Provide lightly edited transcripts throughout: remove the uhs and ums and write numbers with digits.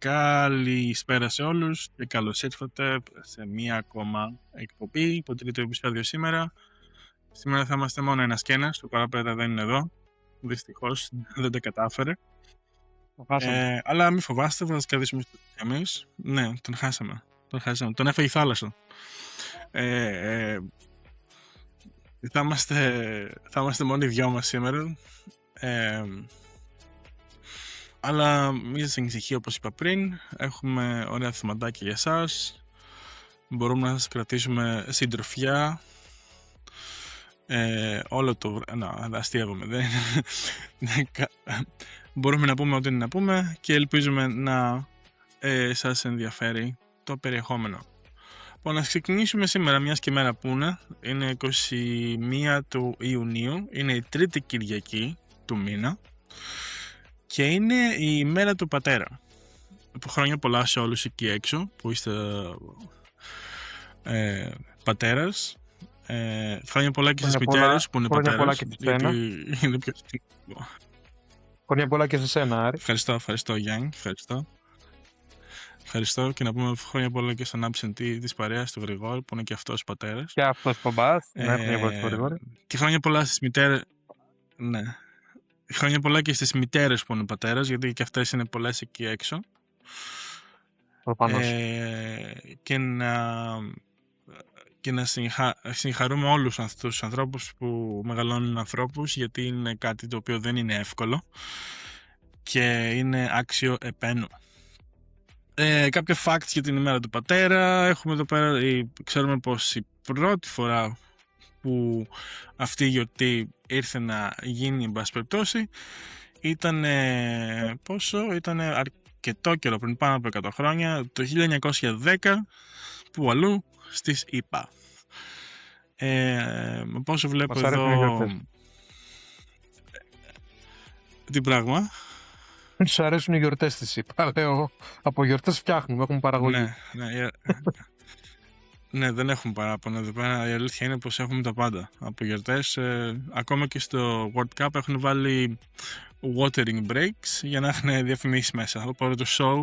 Καλησπέρα σε όλους και καλώς ήρθατε σε μία ακόμα εκπομπή, το τρίτο επεισόδιο σήμερα. Σήμερα θα είμαστε μόνο ένας και ένας, το παραπέρα δεν είναι εδώ. Δυστυχώς δεν τα κατάφερε. Αλλά μην φοβάστε, θα σας κρατήσουμε στο εμείς. Ναι, τον χάσαμε. Τον έφαγε η θάλασσα. Θα είμαστε μόνο οι δυο μας σήμερα. Αλλά μην σας ανησυχεί, όπως είπα πριν, έχουμε ωραία θεματάκια για εσάς. Μπορούμε να σας κρατήσουμε συντροφιά όλο το αστείευομαι. Μπορούμε να πούμε ό,τι είναι να πούμε και ελπίζουμε να σας ενδιαφέρει το περιεχόμενο. Να ξεκινήσουμε σήμερα, μιας και μέρα που είναι 21 του Ιουνίου, είναι η τρίτη Κυριακή του μήνα και είναι η μέρα του πατέρα. Χρόνια πολλά σε όλους εκεί έξω που είστε πατέρας. Χρόνια πολλά και στις μητέρες που είναι πατέρας. Είναι πιο σημαντικό. Χρόνια πολλά και σε σένα, Άρη. Ευχαριστώ Γιάννη, ευχαριστώ και να πούμε χρόνια πολλά και στον absentee της παρέας του Γρηγόρη που είναι και αυτός πατέρας. Και αυτός παμπάς. Χρόνια πολλά στο Γρηγόρη. Και χρόνια πολλά στις μητέρες. Ναι. Χρόνια πολλά και στις μητέρες που είναι πατέρας, γιατί και αυτές είναι πολλές εκεί έξω. Και να συγχαρούμε όλους τους ανθρώπους που μεγαλώνουν ανθρώπους, γιατί είναι κάτι το οποίο δεν είναι εύκολο και είναι άξιο επένου. Κάποια facts για την ημέρα του πατέρα. Έχουμε εδώ πέρα, ξέρουμε πως η πρώτη φορά που αυτή η γιορτή ήρθε να γίνει, εν πάση περιπτώσει, ήταν αρκετό καιρό πριν, πάνω από 100 χρόνια, το 1910, που αλλού στις ΗΠΑ. Πόσο βλέπω εδώ... Τι πράγμα? Τους αρέσουν οι γιορτές της ΗΠΑ, λέω. Από γιορτές φτιάχνουμε, έχουμε παραγωγή. Ναι, δεν έχουμε παράπονο εδώ πέρα. Η αλήθεια είναι πως έχουμε τα πάντα από γιορτές. Ακόμα και στο World Cup έχουν βάλει watering breaks για να έχουν διαφημίσεις μέσα. Οπότε το show,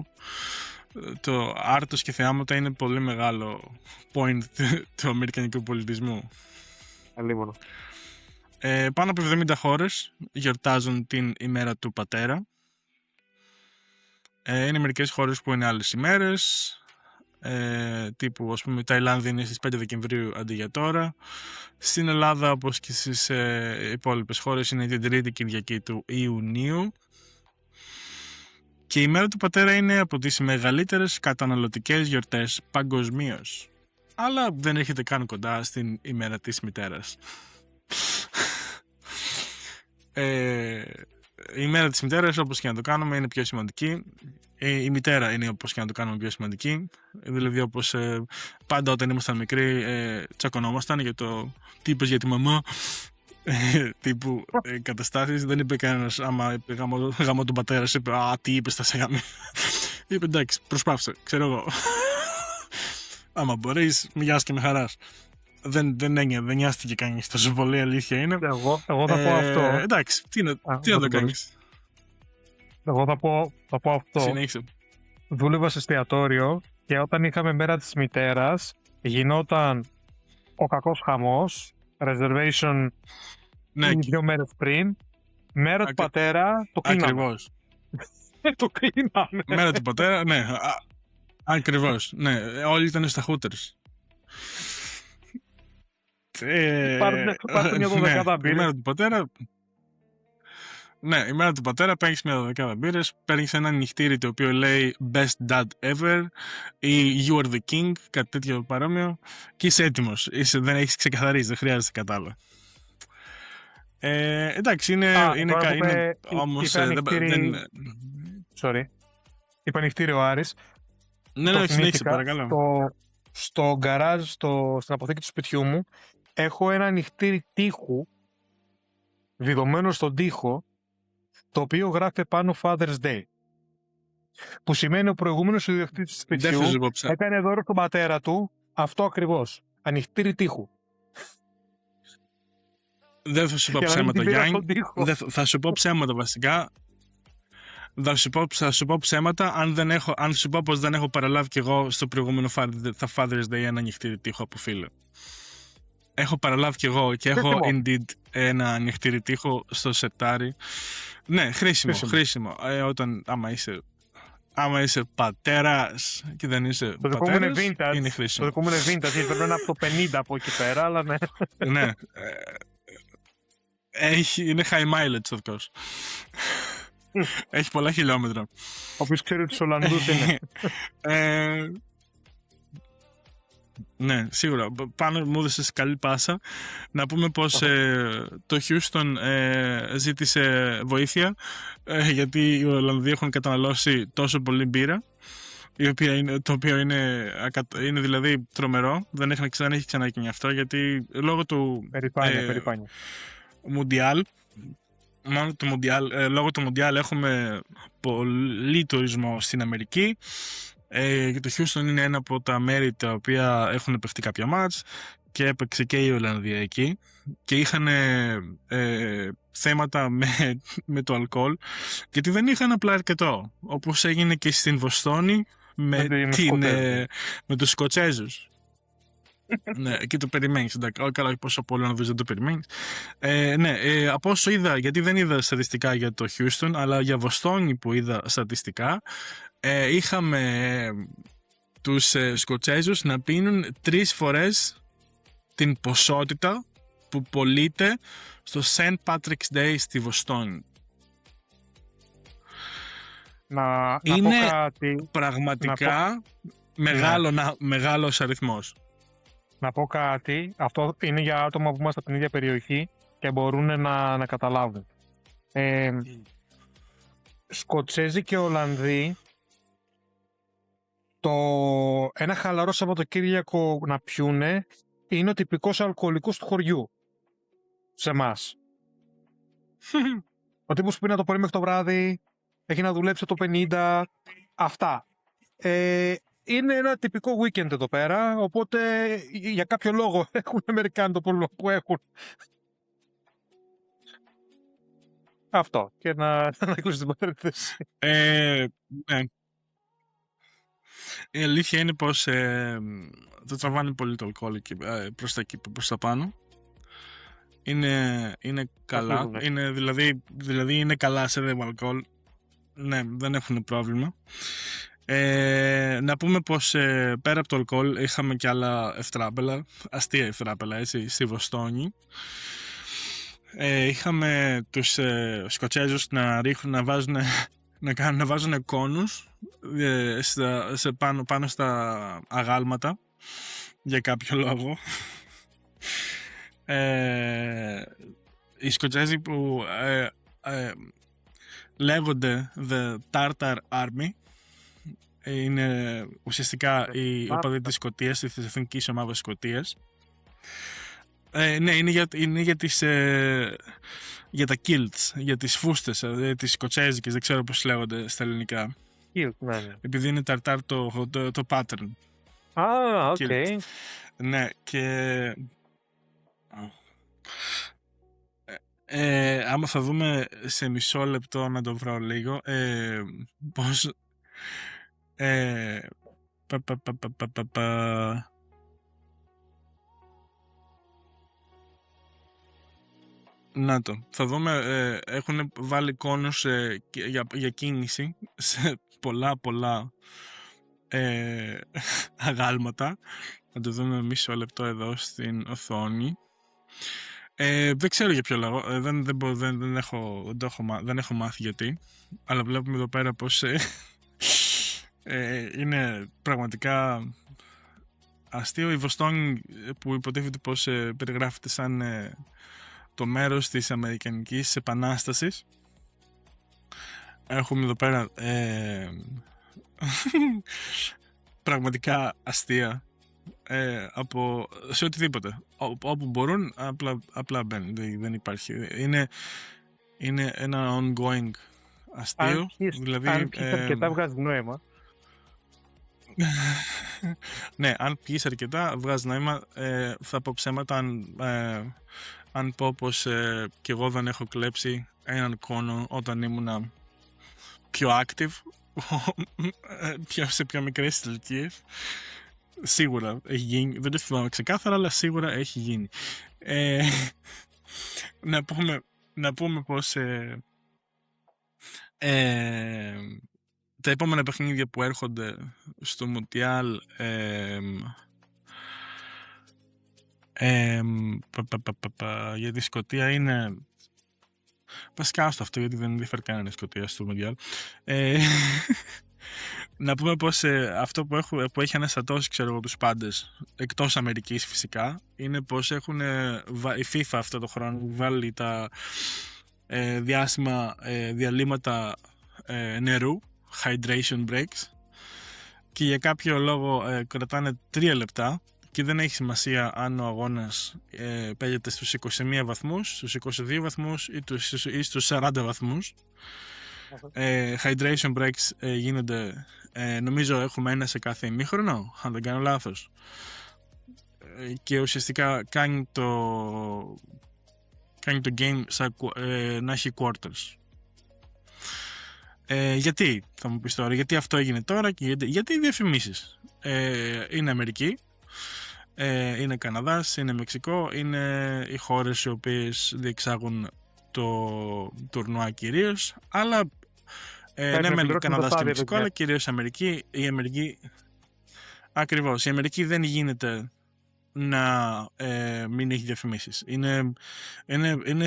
το άρτος και θεάματα είναι πολύ μεγάλο point του αμερικανικού πολιτισμού. Αλίμονο. Πάνω από 70 χώρες γιορτάζουν την ημέρα του πατέρα. Είναι μερικές χώρες που είναι άλλες ημέρες. Τύπου, ας πούμε, η Ταϊλάνδη είναι στις 5 Δεκεμβρίου αντί για τώρα. Στην Ελλάδα, όπως και στις υπόλοιπες χώρες, είναι την τρίτη Κυριακή του Ιουνίου. Και η μέρα του πατέρα είναι από τις μεγαλύτερες καταναλωτικές γιορτές παγκοσμίως. Αλλά δεν έρχεται καν κοντά στην ημέρα της μητέρας. Η μέρα της μητέρας, όπως και να το κάνουμε, είναι πιο σημαντική. Η μητέρα είναι, όπως και να το κάνουμε, πιο σημαντική. Δηλαδή, όπως πάντα όταν ήμασταν μικροί, τσακωνόμασταν για το τι είπες για τη μαμά. Τύπου καταστάσεις. Δεν είπε κανένας, άμα είπε γαμώ τον πατέρα, είπε «Α, τι είπες, θα σε γαμώ». Είπε «Εντάξει, προσπάθησε, ξέρω εγώ». Άμα μπορείς, μοιάς και με χαράς. Δεν νοιάστηκε κανείς τόσο πολύ, αλήθεια είναι. Εγώ θα πω αυτό. Εντάξει, τι να το κάνεις. Εγώ θα πω αυτό. Συνέχισε. Δούλευα σε εστιατόριο και όταν είχαμε μέρα της μητέρας γινόταν ο κακός χαμός, reservation 2 μέρες πριν. Μέρα του πατέρα το κλείναμε. Ακριβώς. Το κλείναμε. Μέρα του πατέρα, ναι. Ακριβώς, ναι. Όλοι ήταν στα Hooters. Πάρτε μια 12 μπύρες. Η μέρα του πατέρα... Ναι, η μέρα του πατέρα παίρνεις μια 12 μπύρες, παίρνεις ένα νυχτήρι το οποίο λέει Best Dad Ever ή You are the King, κάτι τέτοιο παρόμοιο, και είσαι έτοιμος. Δεν έχεις ξεκαθαρίσει, δεν χρειάζεται κατάλα. Εντάξει, είναι όμως... Sorry. Είπα νυχτήρι ο Άρης. Ναι, συνέχισε παρακαλώ. Στο γκαράζ, στην αποθήκη του σπιτιού μου, έχω ένα νυχτήρι τοίχου βιδωμένο στον τοίχο, το οποίο γράφει πάνω Father's Day. Που σημαίνει ο προηγούμενος ιδιοκτήτης του σπιτιού έκανε δώρο στον πατέρα του αυτό ακριβώς. Ανοιχτήρι τοίχου. Δεν θα σου πω ψέματα, Γιάννη. Θα σου πω ψέματα βασικά. Θα σου πω ψέματα. Αν σου πω πως δεν έχω παραλάβει κι εγώ στο προηγούμενο Father's Day ένα νυχτήρι τοίχο από φίλο. Έχω παραλάβει κι εγώ και έχω indeed ένα νυχτήρι τοίχο στο σετάρι. Ναι, χρήσιμο. Άμα είσαι πατέρας και δεν είσαι πατέρας, είναι χρήσιμο. Το δικό μου είναι vintage, γιατί πρέπει να είναι από το 50 από εκεί πέρα, αλλά ναι. Ναι. Είναι high mileage το δικός. Έχει πολλά χιλιόμετρα. Όποιος ξέρει τους Ολλανδούς είναι. Ναι, σίγουρα. Πάνω μου έδωσες καλή πάσα. Να πούμε πως το Houston ζήτησε βοήθεια, γιατί οι Ολλανδοί έχουν καταναλώσει τόσο πολύ μπύρα, το οποίο είναι δηλαδή τρομερό. Δεν έχει ξαναγίνει αυτό, γιατί λόγω του Περιπάνεια. Μουντιάλ, λόγω του Μουντιάλ έχουμε πολύ τουρισμό στην Αμερική. Και το Houston είναι ένα από τα μέρη τα οποία έχουν παιχτεί κάποια μάτς και έπαιξε και η Ολλανδία εκεί και είχαν θέματα με το αλκοόλ, γιατί δεν είχαν απλά αρκετό, όπως έγινε και στην Βοστόνη με τους Σκοτσέζους. Ναι, εκεί το περιμένεις. Καλά, πόσο πολύ να δεις, δεν το περιμένεις. Ναι, από όσο είδα, γιατί δεν είδα στατιστικά για το Houston, αλλά για Βοστόνη που είδα στατιστικά, είχαμε τους Σκοτσέζους να πίνουν 3 φορές την ποσότητα που πωλείται στο St. Patrick's Day στη Βοστόνη. Είναι πω κάτι, πραγματικά μεγάλος αριθμός. Να πω κάτι, αυτό είναι για άτομα που είμαστε από την ίδια περιοχή και μπορούν να καταλάβουν. Σκοτσέζοι και Ολλανδοί, ένα χαλαρό Σαββατοκύριακο να πιούνε είναι ο τυπικός αλκοολικός του χωριού. Σε εμάς. Ο τύπος που πίνει το πρωί μέχρι το βράδυ, έχει να δουλέψει το 50, αυτά. Είναι ένα τυπικό weekend εδώ πέρα, οπότε για κάποιο λόγο έχουν Αμερικάνοι το πρόβλημα που έχουν. Αυτό. Και να κλείσω την παρένθεση. Ναι. Η αλήθεια είναι πως το τραβάνει πολύ το αλκοόλ εκεί, προς τα πάνω. Είναι καλά. Είναι, δηλαδή είναι καλά σε δέμα αλκοόλ. Ναι, δεν έχουν πρόβλημα. Να πούμε πως πέρα από το αλκοόλ είχαμε και άλλα ευτράπελα, αστεία ευτράπελα, έτσι, στη Βοστόνη. Είχαμε τους Σκοτσέζους να βάζουν κόνους πάνω στα αγάλματα για κάποιο λόγο. Οι Σκοτσέζοι που λέγονται The Tartar Army, είναι ουσιαστικά οι οπαδοί της Σκωτίας, της εθνικής ομάδας Σκωτίας. Ναι, είναι για τα kilts, για τις φούστες, τις σκοτσέζικες, δεν ξέρω πώς λέγονται στα ελληνικά. Kilt, ναι. Επειδή είναι ταρτάρ το pattern. Οκ. Ναι, και άμα θα δούμε σε μισό λεπτό, να το βρω λίγο, πώς να το, θα δούμε, έχουν βάλει κόνους για κίνηση σε πολλά αγάλματα. Να το δούμε μισό λεπτό εδώ στην οθόνη. Δεν ξέρω για ποιο λόγο, δεν έχω μάθει γιατί, αλλά βλέπουμε εδώ πέρα πως είναι πραγματικά αστείο. Η Βοστόνη, που υποτίθεται πως περιγράφεται σαν το μέρος της Αμερικανικής Επανάστασης, έχουμε εδώ πέρα πραγματικά αστεία σε οτιδήποτε. Όπου μπορούν, απλά μπαίνουν. Δεν υπάρχει. Είναι ένα ongoing αστείο. Αν πιείς αρκετά βγάζει νόημα. Ναι, αν πιείς αρκετά βγάζει νόημα. Θα πω ψέματα αν πω πως κι εγώ δεν έχω κλέψει έναν κόνο όταν ήμουνα πιο active, σε πιο μικρές ηλικίες. Σίγουρα έχει γίνει, δεν το θυμάμαι ξεκάθαρα, αλλά σίγουρα έχει γίνει. Να πούμε πως τα επόμενα παιχνίδια που έρχονται στο Μουντιάλ για τη Σκωτία είναι... Βασικά άστο αυτό, γιατί δεν ενδιαφέρει κανένα η Σκωτία στο Μουντιάλ. Να πούμε πως αυτό που έχει αναστατώσει, ξέρω εγώ, τους πάντες, εκτός Αμερικής φυσικά, είναι πως έχουν η FIFA αυτό το χρόνο βάλει τα διάσημα διαλύματα νερού, hydration breaks, και για κάποιο λόγο κρατάνε 3 λεπτά και δεν έχει σημασία αν ο αγώνας παίζεται στους 21 βαθμούς, στους 22 βαθμούς ή στους 40 βαθμούς. Hydration breaks γίνονται, νομίζω έχουμε ένα σε κάθε ημίχρονο, αν δεν κάνω λάθος, και ουσιαστικά κάνει το game να έχει quarters. Γιατί, θα μου πεις τώρα, γιατί αυτό έγινε τώρα και γιατί οι διαφημίσεις. Είναι Αμερική, είναι Καναδάς, είναι Μεξικό, είναι οι χώρες οι οποίες διεξάγουν το τουρνουά κυρίως, αλλά ναι, μεν Καναδάς και Μεξικό, αλλά κυρίως Αμερική. Η Αμερική, ακριβώς, η Αμερική δεν γίνεται να μην έχει διαφημίσεις. Είναι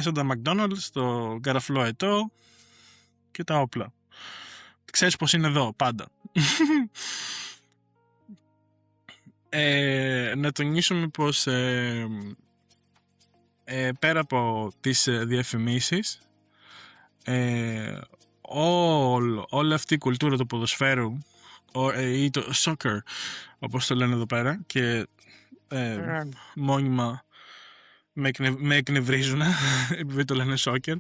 σαν τα McDonald's, το καραφλό ετώ και τα όπλα. Ξέρεις πως είναι εδώ πάντα. Να τονίσουμε πως πέρα από τις διαφημίσεις, όλη αυτή η κουλτούρα του ποδοσφαίρου ή το soccer, όπως το λένε εδώ πέρα, και μόνιμα με εκνευρίζουν επειδή το λένε soccer,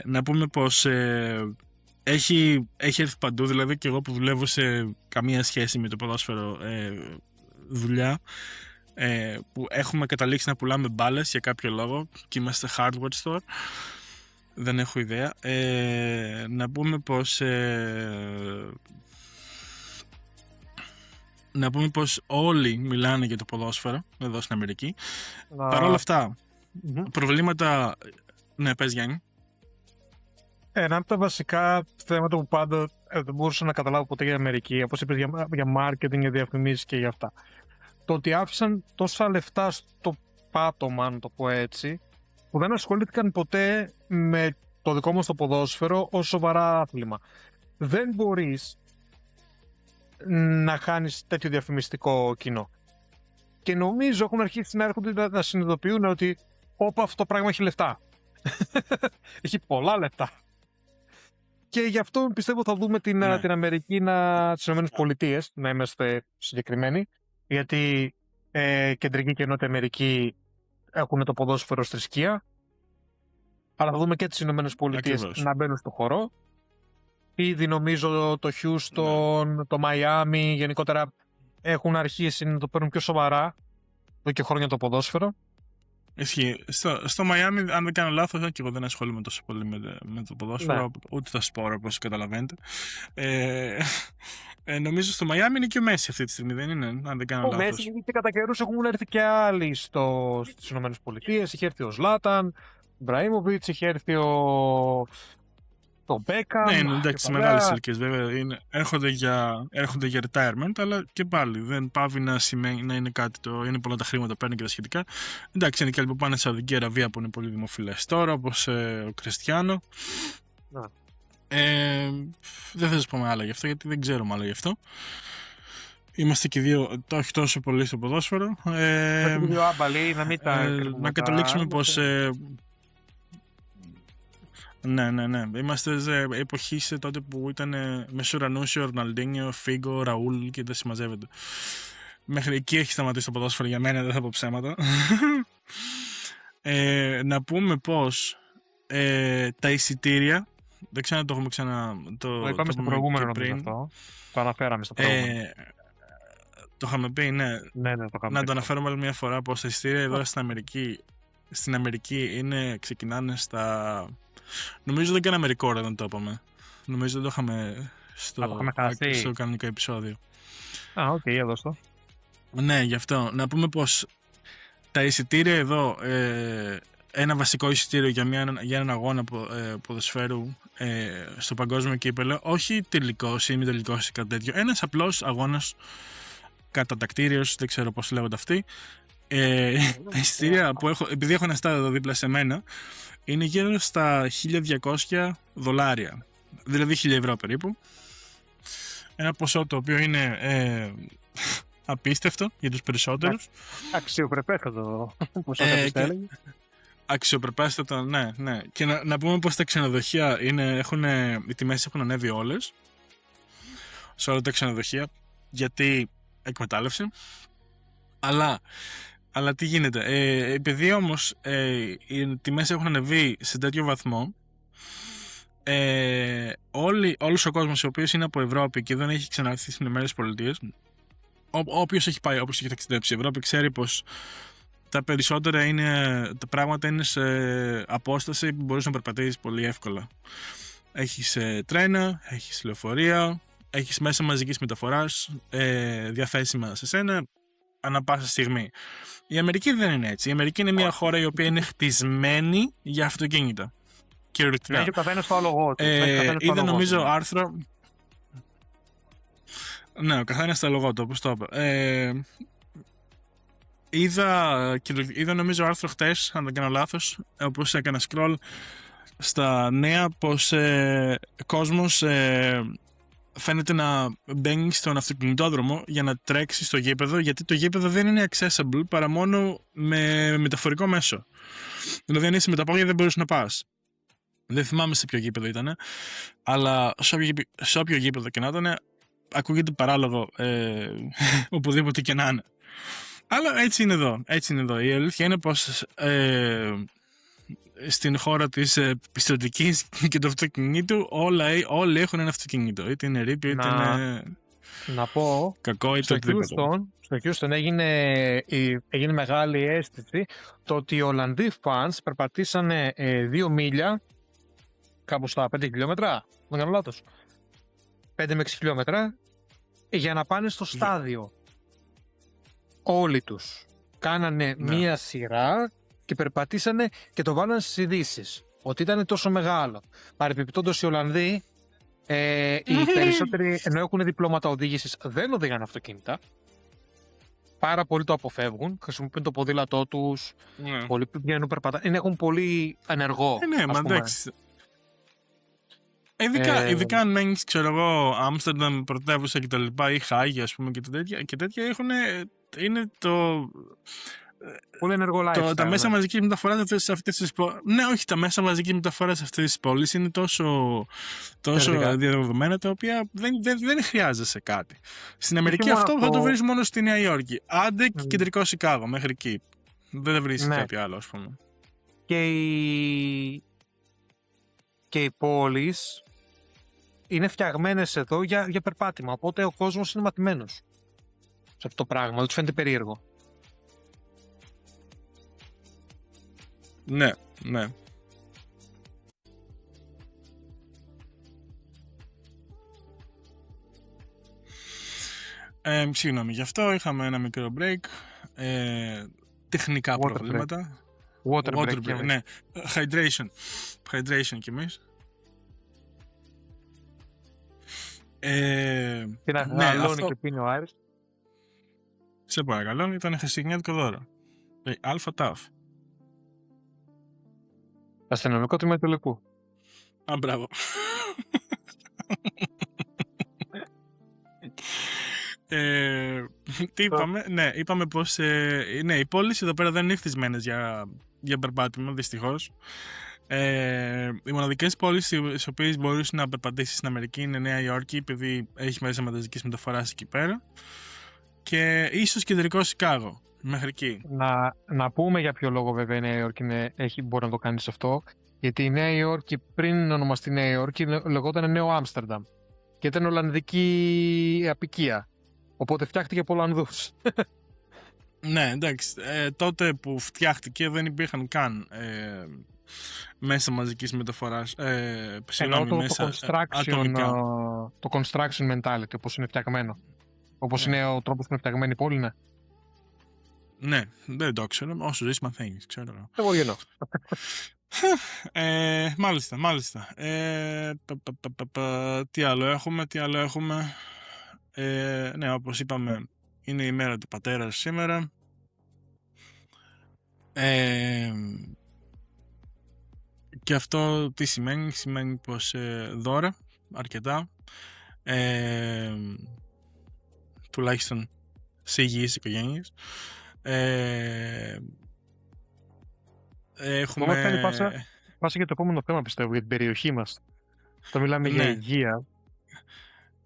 να πούμε πως έχει έρθει παντού. Δηλαδή και εγώ που δουλεύω σε καμία σχέση με το ποδόσφαιρο δουλειά, που έχουμε καταλήξει να πουλάμε μπάλες για κάποιο λόγο και είμαστε hardware store, δεν έχω ιδέα, να πούμε πως όλοι μιλάνε για το ποδόσφαιρο εδώ στην Αμερική. Παρ' όλα αυτά, προβλήματα... Ναι, πες Γιάννη. Ένα από τα βασικά θέματα που πάντα δεν μπορούσα να καταλάβω ποτέ για Αμερική, όπως είπες, για marketing, για διαφημίσεις και για αυτά. Το ότι άφησαν τόσα λεφτά στο πάτωμα, να το πω έτσι, που δεν ασχολήθηκαν ποτέ με το δικό μας το ποδόσφαιρο ως σοβαρά άθλημα. Δεν μπορείς να χάνεις τέτοιο διαφημιστικό κοινό. Και νομίζω έχουν αρχίσει να έρχονται να συνειδητοποιούν ότι όπα, αυτό το πράγμα έχει λεφτά. Έχει πολλά λεφτά. Και γι' αυτό πιστεύω θα δούμε την Αμερική, τις ΗΠΑ, να είμαστε συγκεκριμένοι, γιατί κεντρική και νότια Αμερική έχουν το ποδόσφαιρο στη θρησκεία, αλλά θα δούμε και τις ΗΠΑ να μπαίνουν στο χώρο. Ήδη νομίζω το Houston, το Miami γενικότερα έχουν αρχίσει να το παίρνουν πιο σοβαρά εδώ και χρόνια το ποδόσφαιρο. Ισχύει. Στο Miami, αν δεν κάνω λάθος, και εγώ δεν ασχολούμαι τόσο πολύ με το ποδόσφαιρο, ούτε τα σπόρα, όπως καταλαβαίνετε. Νομίζω στο Miami είναι και ο Μέση αυτή τη στιγμή, δεν είναι, αν δεν κάνω λάθος. Ο Μέση, και κατά καιρούς έχουν έρθει και άλλοι στις ΗΠΑ. Είχε έρθει ο Ζλάταν, Μπραήμοβιτς, είχε έρθει το Μπέκαμ. Ναι, είναι εντάξει, σε μεγάλες ηλικίες βέβαια. Έρχονται για retirement, αλλά και πάλι δεν πάβει να σημαίνει να είναι κάτι είναι πολλά τα χρήματα που παίρνουν και τα σχετικά. Εντάξει, είναι και άλλοι που πάνε στη Σαουδική Αραβία που είναι πολύ δημοφιλές τώρα, όπως ο Κριστιάνο. Δεν θα σας πούμε άλλα γι' αυτό, γιατί δεν ξέρουμε άλλα γι' αυτό. Είμαστε και δύο, όχι τόσο πολύ στο ποδόσφαιρο. Να καταλήξουμε πως... Ναι. Είμαστε σε εποχή τότε που ήταν Μεσουρανούσιο, Ροναλντίνιο, Φίγκο, Ραούλ και δεν συμμαζεύεται. Μέχρι εκεί έχει σταματήσει το ποδόσφαιρο για μένα, δεν θα πω ψέματα. Να πούμε πως τα εισιτήρια, δεν ξέρω αν το έχουμε το είπαμε στο προηγούμενο νομίζω αυτό. Το αναφέραμε στο προηγούμενο. Το είχαμε πει, ναι. Να το αναφέρουμε άλλη μια φορά πως τα εισιτήρια εδώ στην Αμερική ξεκινάνε στα... Νομίζω δεν κάναμε record, δεν το είπαμε. Νομίζω δεν το είχαμε στο κανονικό επεισόδιο. Οκ, εδώ στο. Ναι, γι' αυτό. Να πούμε πως τα εισιτήρια εδώ, ένα βασικό εισιτήριο για έναν αγώνα ποδοσφαίρου στο παγκόσμιο κύπελλο, όχι τελικός ή μη τελικός ή κάτι τέτοιο, ένας απλός αγώνας κατατακτήριος, δεν ξέρω πώς λέγονται αυτοί. Τα εισιτήρια που έχω, επειδή έχω ένα στάδιο εδώ δίπλα σε μένα, είναι γύρω στα $1.200, δηλαδή 1.000 ευρώ περίπου. Ένα ποσό το οποίο είναι απίστευτο για τους περισσότερους. Αξιοπρεπέστατο ποσό Αξιοπρεπέστατο, ναι. Και να πούμε πως τα ξενοδοχεία οι τιμές έχουν ανέβει όλες σε όλα τα ξενοδοχεία, γιατί εκμετάλλευση. Αλλά τι γίνεται, επειδή όμως οι τιμές έχουν ανεβεί σε τέτοιο βαθμό, όλος ο κόσμος ο οποίος είναι από Ευρώπη και δεν έχει ξαναρθεί στις ΗΠΑ, όποιος έχει πάει, όποιος έχει ταξιδέψει η Ευρώπη, ξέρει πως τα περισσότερα τα πράγματα είναι σε απόσταση που μπορείς να περπατήσεις πολύ εύκολα. Έχεις τρένα, έχεις λεωφορεία, έχεις μέσα μαζικής μεταφοράς διαθέσιμα σε σένα ανά πάσα στιγμή. Η Αμερική δεν είναι έτσι. Η Αμερική είναι μια χώρα η οποία είναι χτισμένη για αυτοκίνητα. Κυριολεκτικά. Έχει ο καθένας το άλογο του. Είδα νομίζω άρθρο. Ναι, ο καθένας το άλογο του, όπως το είπα. Είδα νομίζω άρθρο χτες, αν δεν κάνω λάθος, όπως έκανα scroll στα νέα, πως κόσμος φαίνεται να μπαίνει στον αυτοκινητόδρομο για να τρέξει στο γήπεδο, γιατί το γήπεδο δεν είναι accessible παρά μόνο με μεταφορικό μέσο. Δηλαδή αν είσαι με τα πόδια δεν μπορείς να πας. Δεν θυμάμαι σε ποιο γήπεδο ήταν, αλλά σε όποιο γήπεδο και να ήταν, ακούγεται παράλογο οπουδήποτε και να είναι. Αλλά έτσι είναι εδώ. Η αλήθεια είναι πως στην χώρα της πιστωτικής και του αυτοκινήτου όλοι έχουν ένα αυτοκίνητο. Είτε είναι ρήπιο, είτε είναι να πω, κακό, είτε οτιδήποτε. Στο Houston έγινε μεγάλη αίσθηση το ότι οι Ολλανδοί fans περπατήσανε 2 μίλια, κάπου στα 5 χιλιόμετρα, δεν κάνω λάθος, 5 με 6 χιλιόμετρα, για να πάνε στο στάδιο. Όλοι τους κάνανε μία σειρά και περπατήσανε και το βάλανε στις ειδήσεις ότι ήταν τόσο μεγάλο. Παρεπιπτόντως οι Ολλανδοί, οι περισσότεροι, ενώ έχουν διπλώματα οδήγησης, δεν οδηγάνε αυτοκίνητα. Πάρα πολλοί το αποφεύγουν, χρησιμοποιούν το ποδήλατό τους, πολλοί πηγαίνουν περπατάνε, έχουν πολύ ενεργό. Ναι, μα εντάξει. Ειδικά αν μένεις, ξέρω εγώ, Άμστερνταμ, πρωτεύουσα και τα λοιπά, ή Χάγη, ας πούμε, και τέτοια είναι το... Πολύ ενεργό lifestyle. Τα μέσα μαζικής μεταφοράς σε αυτές τις πόλεις. Ναι, όχι, τα μέσα μαζικής μεταφοράς σε αυτές τις πόλεις είναι τόσο διαδεδομένα, τα οποία δεν χρειάζεσαι κάτι. Στην Αμερική αυτό θα το βρεις μόνο στη Νέα Υόρκη. Άντε και κεντρικό Σικάγο, μέχρι εκεί. Δεν βρεις κάτι άλλο, ας πούμε. Και οι πόλεις είναι φτιαγμένες εδώ για περπάτημα. Οπότε ο κόσμος είναι μαθημένος σε αυτό το πράγμα. Δεν τους φαίνεται περίεργο. Ναι. Συγγνώμη, γι' αυτό είχαμε ένα μικρό break. Τεχνικά προβλήματα. Water break. Ναι. Hydration κι εμείς. Και να γαλώνει και πίνει ο Άρης. Σε παρακαλώ, ήταν χριστουγεννιάτικο δώρο. Αλφα Ταφ. Αστυνομικό τμήμα του Λυκού. Μπράβο. Τι είπαμε? Ναι, είπαμε πως οι πόλεις εδώ πέρα δεν είναι χτισμένες για περπάτημα, δυστυχώς. Οι μοναδικές πόλεις στις οποίες μπορείς να περπατήσεις στην Αμερική είναι Νέα Υόρκη, επειδή έχει μέσα μαζικής μεταφοράς εκεί πέρα, και ίσως κεντρικό Σικάγο, μέχρι εκεί. Να πούμε για ποιο λόγο βέβαια η Νέα Υόρκη μπορεί να το κάνει αυτό. Γιατί η Νέα Υόρκη, πριν ονομαστεί Νέα Υόρκη, λεγόταν Νέο Άμστερνταμ και ήταν Ολλανδική αποικία. Οπότε φτιάχτηκε από Ολλανδούς. Ναι, εντάξει. Τότε που φτιάχτηκε δεν υπήρχαν καν μέσα μαζικής μεταφοράς, Εννοώ συγγνώμη, μέσα ατομικά. το construction mentality, όπως είναι φτιαγμένο. Όπως Ναι. είναι ο τρόπος που είναι φτιαγμένη η πόλη, ναι. Ναι, δεν το ξέρω. Όσο ζεις μαθαίνεις, ξέρω εγώ. Εγώ γεννώ. Μάλιστα. Τι άλλο έχουμε. Ναι, όπως είπαμε, είναι η μέρα του πατέρα σήμερα. Και αυτό τι σημαίνει? Σημαίνει πως δώρα, αρκετά, τουλάχιστον σε υγιείς οικογένειες. Έχουμε... Όμως κάνει πάσα για το επόμενο θέμα, πιστεύω, για την περιοχή μας. Το μιλάμε για υγεία.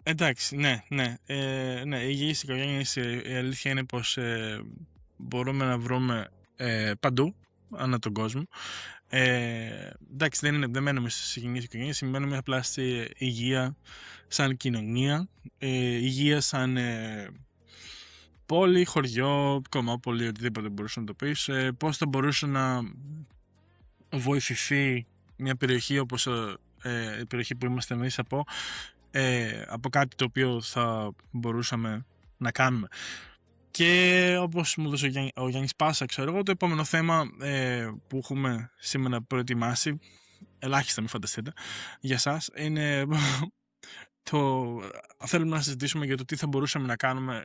Εντάξει, ναι. Οι υγιείς οικογένειες, η αλήθεια είναι πως μπορούμε να βρούμε παντού, ανά τον κόσμο. Εντάξει, δεν μένουμε στις υγιείς οικογένειες, μένουμε απλά στη υγεία σαν κοινωνία, υγεία σαν πόλη, χωριό, κομμόπολη, οτιδήποτε μπορούσε να το πεις. Πώς θα μπορούσε να βοηθηθεί μια περιοχή όπως η περιοχή που είμαστε εμείς από κάτι το οποίο θα μπορούσαμε να κάνουμε. Και όπως μου έδωσε ο Γιάννης πάσα, ξέρω εγώ, το επόμενο θέμα που έχουμε σήμερα προετοιμάσει, ελάχιστα μην φανταστείτε, για σας, είναι θέλουμε να συζητήσουμε για το τι θα μπορούσαμε να κάνουμε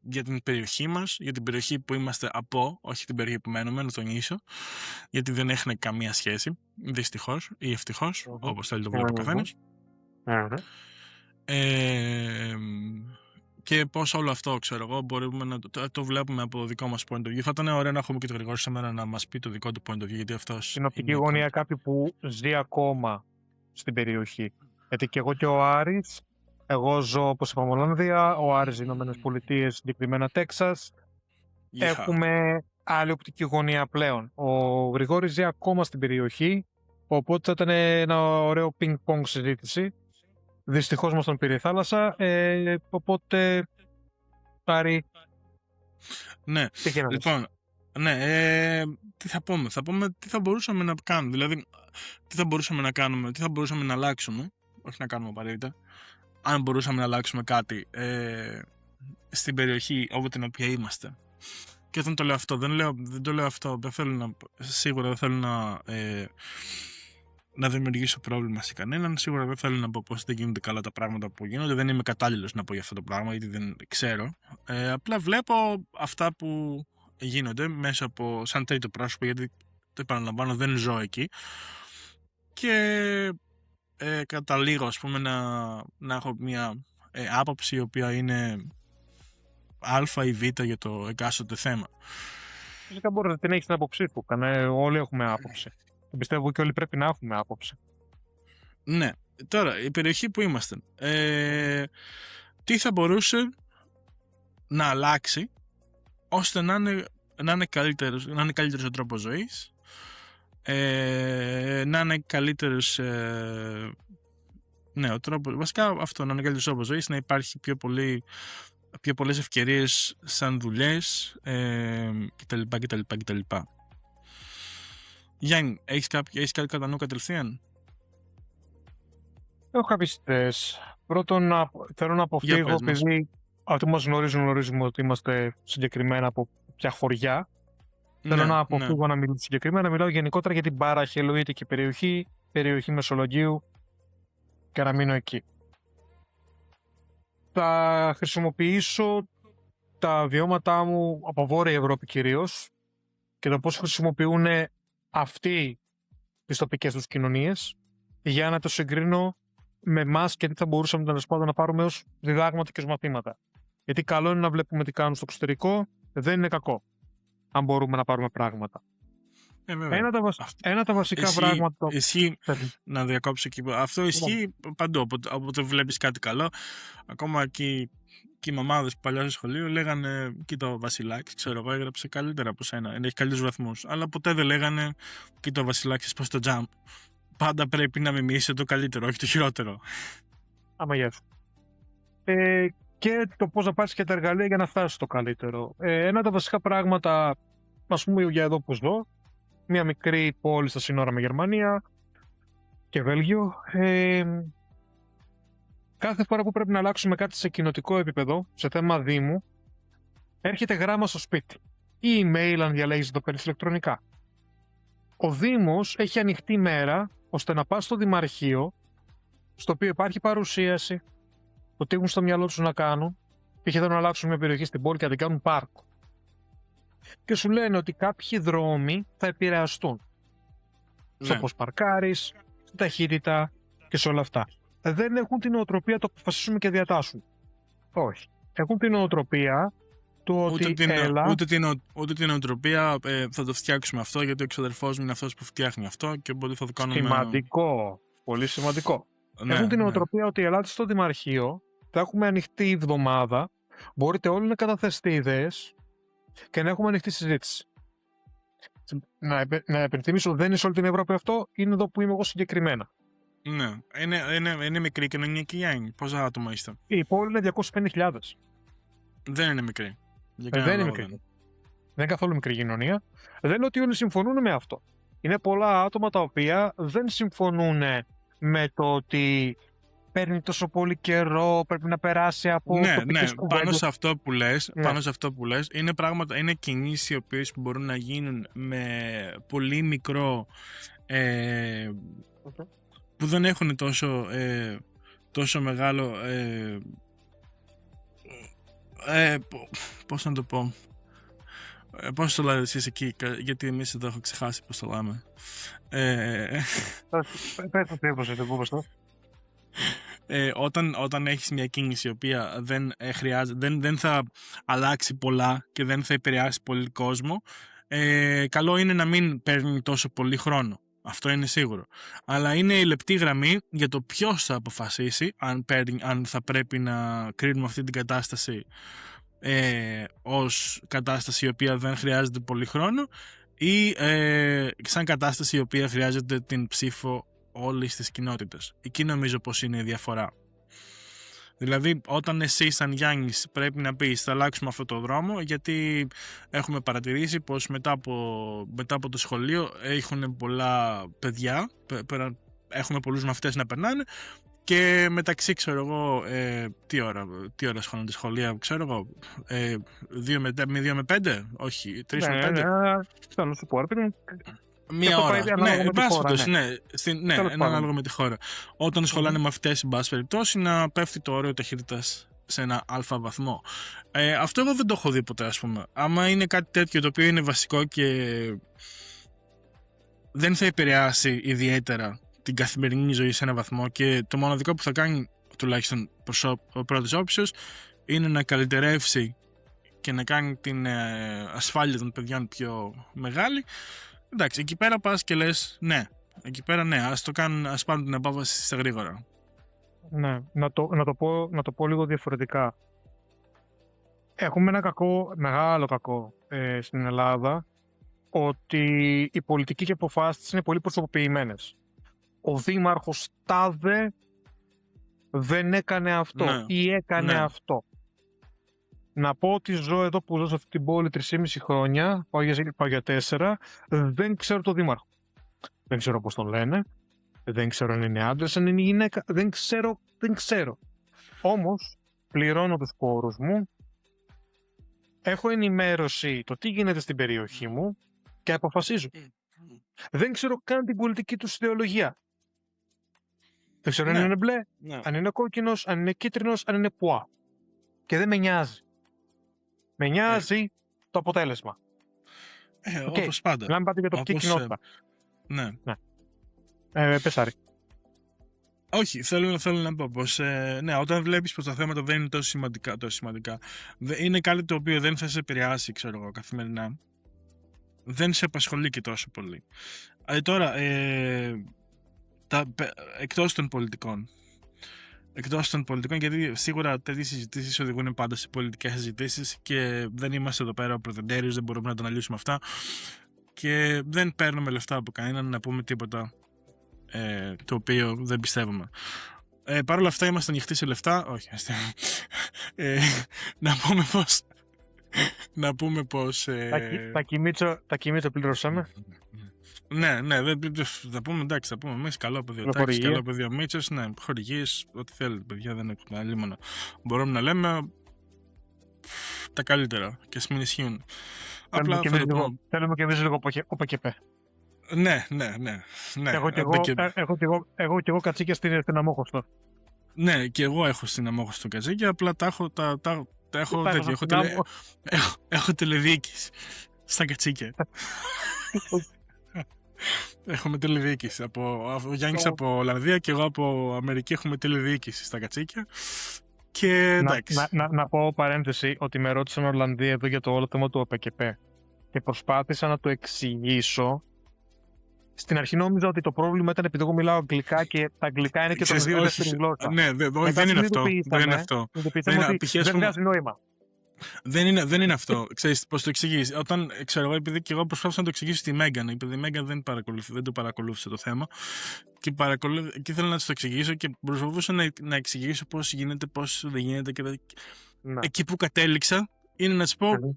για την περιοχή μας, για την περιοχή που είμαστε όχι την περιοχή που μένουμε, να τονίσω, γιατί δεν έχουν καμία σχέση, δυστυχώς ή ευτυχώς, όπως θέλει το βλέπει ο καθένας. Και πώς όλο αυτό, ξέρω εγώ, μπορούμε να το βλέπουμε από δικό μας point of view. Θα ήταν ωραίο να έχουμε και το Γρηγόρη σήμερα να μας πει το δικό του point of view, γιατί αυτός στην οπτική γωνία κάποιου που ζει ακόμα στην περιοχή. Γιατί και εγώ και ο Άρης, εγώ ζω, όπως είπαμε, Ολλανδία, ο Άρης στις Ηνωμένες Πολιτείες, συγκεκριμένα Τέξας. Έχουμε άλλη οπτική γωνία πλέον. Ο Γρηγόρης ζει ακόμα στην περιοχή, οπότε θα ήταν ένα ωραίο ping-pong συζήτηση. Δυστυχώς μας τον πήρε η θάλασσα, οπότε Άρη. Ναι, λοιπόν, τι θα πούμε, τι θα μπορούσαμε να κάνουμε, δηλαδή τι θα μπορούσαμε να κάνουμε, τι θα μπορούσαμε να αλλάξουμε, όχι να κάνουμε απαραίτητα, αν μπορούσαμε να αλλάξουμε κάτι στην περιοχή όπου την οποία είμαστε. Και όταν το λέω αυτό, δεν το λέω αυτό, σίγουρα δεν θέλω να δημιουργήσω πρόβλημα σε κανέναν. Σίγουρα δεν θέλω να πω πως δεν γίνονται καλά τα πράγματα που γίνονται. Δεν είμαι κατάλληλος να πω για αυτό το πράγμα, γιατί δεν ξέρω. Απλά βλέπω αυτά που γίνονται μέσα από σαν τρίτο πρόσωπο, γιατί το επαναλαμβάνω, δεν ζω εκεί. Και καταλήγω, ας πούμε, να έχω μια άποψη η οποία είναι α ή β για το εκάστοτε θέμα. Φυσικά μπορεί να την έχεις την άποψή του. Όλοι έχουμε άποψη. Πιστεύω και όλοι πρέπει να έχουμε άποψη. Ναι. Τώρα, η περιοχή που είμαστε. Τι θα μπορούσε να αλλάξει ώστε να είναι καλύτερος ο τρόπος ζωής, να είναι καλύτερος ο τρόπος, βασικά αυτό, να είναι καλύτερος τρόπος ζωής, να υπάρχει πιο πολλές ευκαιρίες σαν δουλειές κτλ. Γιάννη, έχεις κάτι κατά νου κατευθείαν? Έχω κάποιες ιδέες. Πρώτον, θέλω να αποφύγω, επειδή αυτοί που μας γνωρίζουμε ότι είμαστε συγκεκριμένα από ποια χωριά. Θέλω να αποφύγω να μιλήσω συγκεκριμένα, να μιλάω γενικότερα για την παραχελοίτικη περιοχή Μεσολογγίου και να μείνω εκεί. Θα χρησιμοποιήσω τα βιώματά μου από Βόρεια Ευρώπη κυρίως και το πώς χρησιμοποιούν αυτοί τις τοπικές τους κοινωνίες για να το συγκρίνω με εμάς και τι θα μπορούσαμε τέλος πάντων να πάρουμε ως διδάγματα και ως μαθήματα. Γιατί καλό είναι να βλέπουμε τι κάνουν στο εξωτερικό, δεν είναι κακό αν μπορούμε να πάρουμε πράγματα. Ένα τα βασικά πράγματα. Ισχύει, να διακόψω εκεί. Αυτό ισχύει παντού. Όποτε βλέπεις κάτι καλό, ακόμα και οι μαμάδες που παλιά στο σχολείο λέγανε κοίτα ο Βασιλάκης, ξέρω εγώ, έγραψε καλύτερα από σένα, έχει καλύτερους βαθμούς. Αλλά ποτέ δεν λέγανε κοίτα ο Βασιλάκης πως το jump. Πάντα πρέπει να μιμήσει το καλύτερο, όχι το χειρότερο. Άμα γεια σου. Και το πώς να πάρεις και τα εργαλεία για να φτάσεις στο καλύτερο. Ένα από τα βασικά πράγματα, ας πούμε, για εδώ που ζω, μια μικρή πόλη στα σύνορα με Γερμανία και Βέλγιο. Κάθε φορά που πρέπει να αλλάξουμε κάτι σε κοινοτικό επίπεδο, σε θέμα Δήμου, έρχεται γράμμα στο σπίτι ή email αν διαλέγεις το παίρνεις ηλεκτρονικά. Ο Δήμος έχει ανοιχτή μέρα ώστε να πας στο Δημαρχείο, στο οποίο υπάρχει παρουσίαση, το τι έχουν στο μυαλό τους να κάνουν, π.χ. θέλουν να αλλάξουν μια περιοχή στην πόλη και να την κάνουν πάρκο. Και σου λένε ότι κάποιοι δρόμοι θα επηρεαστούν. Στο πώς παρκάρεις, στην ταχύτητα και σε όλα αυτά. Δεν έχουν την νοοτροπία το αποφασίσουμε και διατάσσουν. Όχι. Έχουν την νοοτροπία του ότι ούτε την νοοτροπία θα το φτιάξουμε αυτό, γιατί ο εξαδερφός μου είναι αυτός που φτιάχνει αυτό και οπότε θα το κάνουμε... Σημαντικό. Πολύ σημαντικό. Έχουν την νοοτροπία ότι ελάτε στο Δημαρχείο, θα έχουμε ανοιχτή εβδομάδα, μπορείτε όλοι να καταθέσετε ιδέες και να έχουμε ανοιχτή συζήτηση. Να υπενθυμίσω, δεν είναι σε όλη την Ευρώπη αυτό, είναι εδώ που είμαι εγώ συγκεκριμένα. Ναι, είναι μικρή κοινωνία και Γιάννη. Πόσα άτομα είστε? Η πόλη είναι 250.000. Δεν είναι μικρή. Δεν είναι μικρή. Δεν είναι καθόλου μικρή κοινωνία. Δεν είναι ότι όλοι συμφωνούν με αυτό. Είναι πολλά άτομα τα οποία δεν συμφωνούν με το ότι παίρνει τόσο πολύ καιρό, πρέπει να περάσει από τοπικές κουβέντες. Πάνω σε αυτό που λες, είναι πράγματα, είναι κινήσεις οι οποίες μπορούν να γίνουν με πολύ μικρό που δεν έχουν τόσο μεγάλο πώς να το πω, πώς το λέτε εσείς εκεί, γιατί εμείς εδώ έχω ξεχάσει πώς το λέμε. Όταν έχεις μια κίνηση η οποία δεν θα αλλάξει πολλά και δεν θα επηρεάσει πολύ κόσμο, καλό είναι να μην παίρνει τόσο πολύ χρόνο. Αυτό είναι σίγουρο. Αλλά είναι η λεπτή γραμμή για το ποιος θα αποφασίσει αν θα πρέπει να κρίνουμε αυτή την κατάσταση ως κατάσταση η οποία δεν χρειάζεται πολύ χρόνο ή σαν κατάσταση η οποία χρειάζεται την ψήφο όλης της κοινότητας. Εκεί νομίζω πως είναι η διαφορά. Δηλαδή όταν εσύ σαν Γιάννης πρέπει να πεις θα αλλάξουμε αυτό το δρόμο, γιατί έχουμε παρατηρήσει πως μετά από το σχολείο έχουν πολλά παιδιά, έχουμε πολλούς μαθητές να περνάνε και μεταξύ ξέρω εγώ τι ώρα σχολούνται σχολεία, ξέρω εγώ 2 με 5, όχι 3 με 5. Θέλω σου πω, μία ώρα. Ναι, ανάλογα με τη χώρα. Όταν σχολάνε μαθητές, εν πάση περιπτώσει, να πέφτει το όριο ταχύτητας σε ένα αλφα βαθμό. Αυτό εγώ δεν το έχω δει ποτέ, ας πούμε. Άμα είναι κάτι τέτοιο το οποίο είναι βασικό και δεν θα επηρεάσει ιδιαίτερα την καθημερινή ζωή σε ένα βαθμό και το μοναδικό που θα κάνει, τουλάχιστον προς πρώτης όψεως, είναι να καλυτερεύσει και να κάνει την ασφάλεια των παιδιών πιο μεγάλη. Εντάξει, εκεί πέρα πας και λες ναι, εκεί πέρα ναι, ας πάρουν την απόφαση στα γρήγορα. Ναι, να το πω λίγο διαφορετικά. Έχουμε ένα μεγάλο κακό στην Ελλάδα, ότι οι πολιτικοί και αποφάσεις είναι πολύ προσωποποιημένες. Ο δήμαρχος τάδε δεν έκανε αυτό ή έκανε αυτό. Να πω ότι ζω εδώ που ζω σε αυτή την πόλη 3,5 χρόνια, πάω για 4, δεν ξέρω τον δήμαρχο. Δεν ξέρω πώς τον λένε, δεν ξέρω αν είναι άντρας, αν είναι γυναίκα, δεν ξέρω. Όμως, πληρώνω τους φόρους μου, έχω ενημέρωση το τι γίνεται στην περιοχή μου και αποφασίζω. Δεν ξέρω καν την πολιτική του ιδεολογία. Δεν ξέρω αν είναι μπλε, αν είναι κόκκινος, αν είναι κίτρινος, αν είναι πουά. Και δεν με νοιάζει. Με νοιάζει το αποτέλεσμα. Όπως πάντα. Μιλάμε πάντα για τοπική κοινότητα. Ναι. Πες, Άρη. Όχι, θέλω να πω πως όταν βλέπεις πως τα θέματα δεν είναι τόσο σημαντικά, είναι κάτι το οποίο δεν θα σε επηρεάσει, ξέρω εγώ, καθημερινά. Δεν σε απασχολεί και τόσο πολύ. Τώρα, εκτός των πολιτικών, γιατί σίγουρα τέτοιες συζητήσεις οδηγούν πάντα σε πολιτικές συζητήσεις και δεν είμαστε εδώ πέρα προδεντέριους, δεν μπορούμε να το αναλύσουμε αυτά και δεν παίρνουμε λεφτά από κανέναν να πούμε τίποτα το οποίο δεν πιστεύουμε. Παρ' όλα αυτά είμαστε ανοιχτοί σε λεφτά. Όχι, να πούμε πως Τα Κιμίτσο πληρώσαμε. Ναι, θα πούμε εντάξει, θα πούμε εμείς καλό παιδί ο Τάκης, καλό παιδί ο Μίτσος, ναι, χορηγίες, ό,τι θέλετε παιδιά, δεν έχουμε αλλήμωνα. Μπορούμε να λέμε τα καλύτερα και ας μην ισχύουν. Θέλουμε και εμείς λίγο ΟΠΕΚΕΠΕ. Ναι. Έχω και εγώ κατσίκια στην Αμόχωστο. Ναι, και εγώ έχω στην Αμόχωστο κατσίκια, απλά έχω τηλεδιοίκηση στα κατσίκια. Έχουμε τηλεδιοίκηση. Ο Γιάννης από Ολλανδία και εγώ από Αμερική έχουμε τηλεδιοίκηση στα κατσίκια. Και εντάξει. Να πω παρένθεση ότι με ρώτησαν Ολλανδία εδώ για το όλο θέμα του ΟΠΕΚΕΠΕ και προσπάθησα να το εξηγήσω. Στην αρχή νόμιζα ότι το πρόβλημα ήταν επειδή εγώ μιλάω αγγλικά και τα αγγλικά είναι και το δύο δεύτερη γλώσσα. Ναι, δεν είναι αυτό. Δεν βγάζει νόημα. Δεν είναι αυτό. Ξέρεις πώς το εξηγείς. Όταν, ξέρω εγώ, επειδή και εγώ προσπάθησα να το εξηγήσω στη Μέγαν, επειδή η Μέγαν δεν το παρακολούθησε το θέμα και ήθελα να της το εξηγήσω και προσπαθούσα να εξηγήσω πώς γίνεται, πώς δεν γίνεται και εκεί που κατέληξα είναι να της πω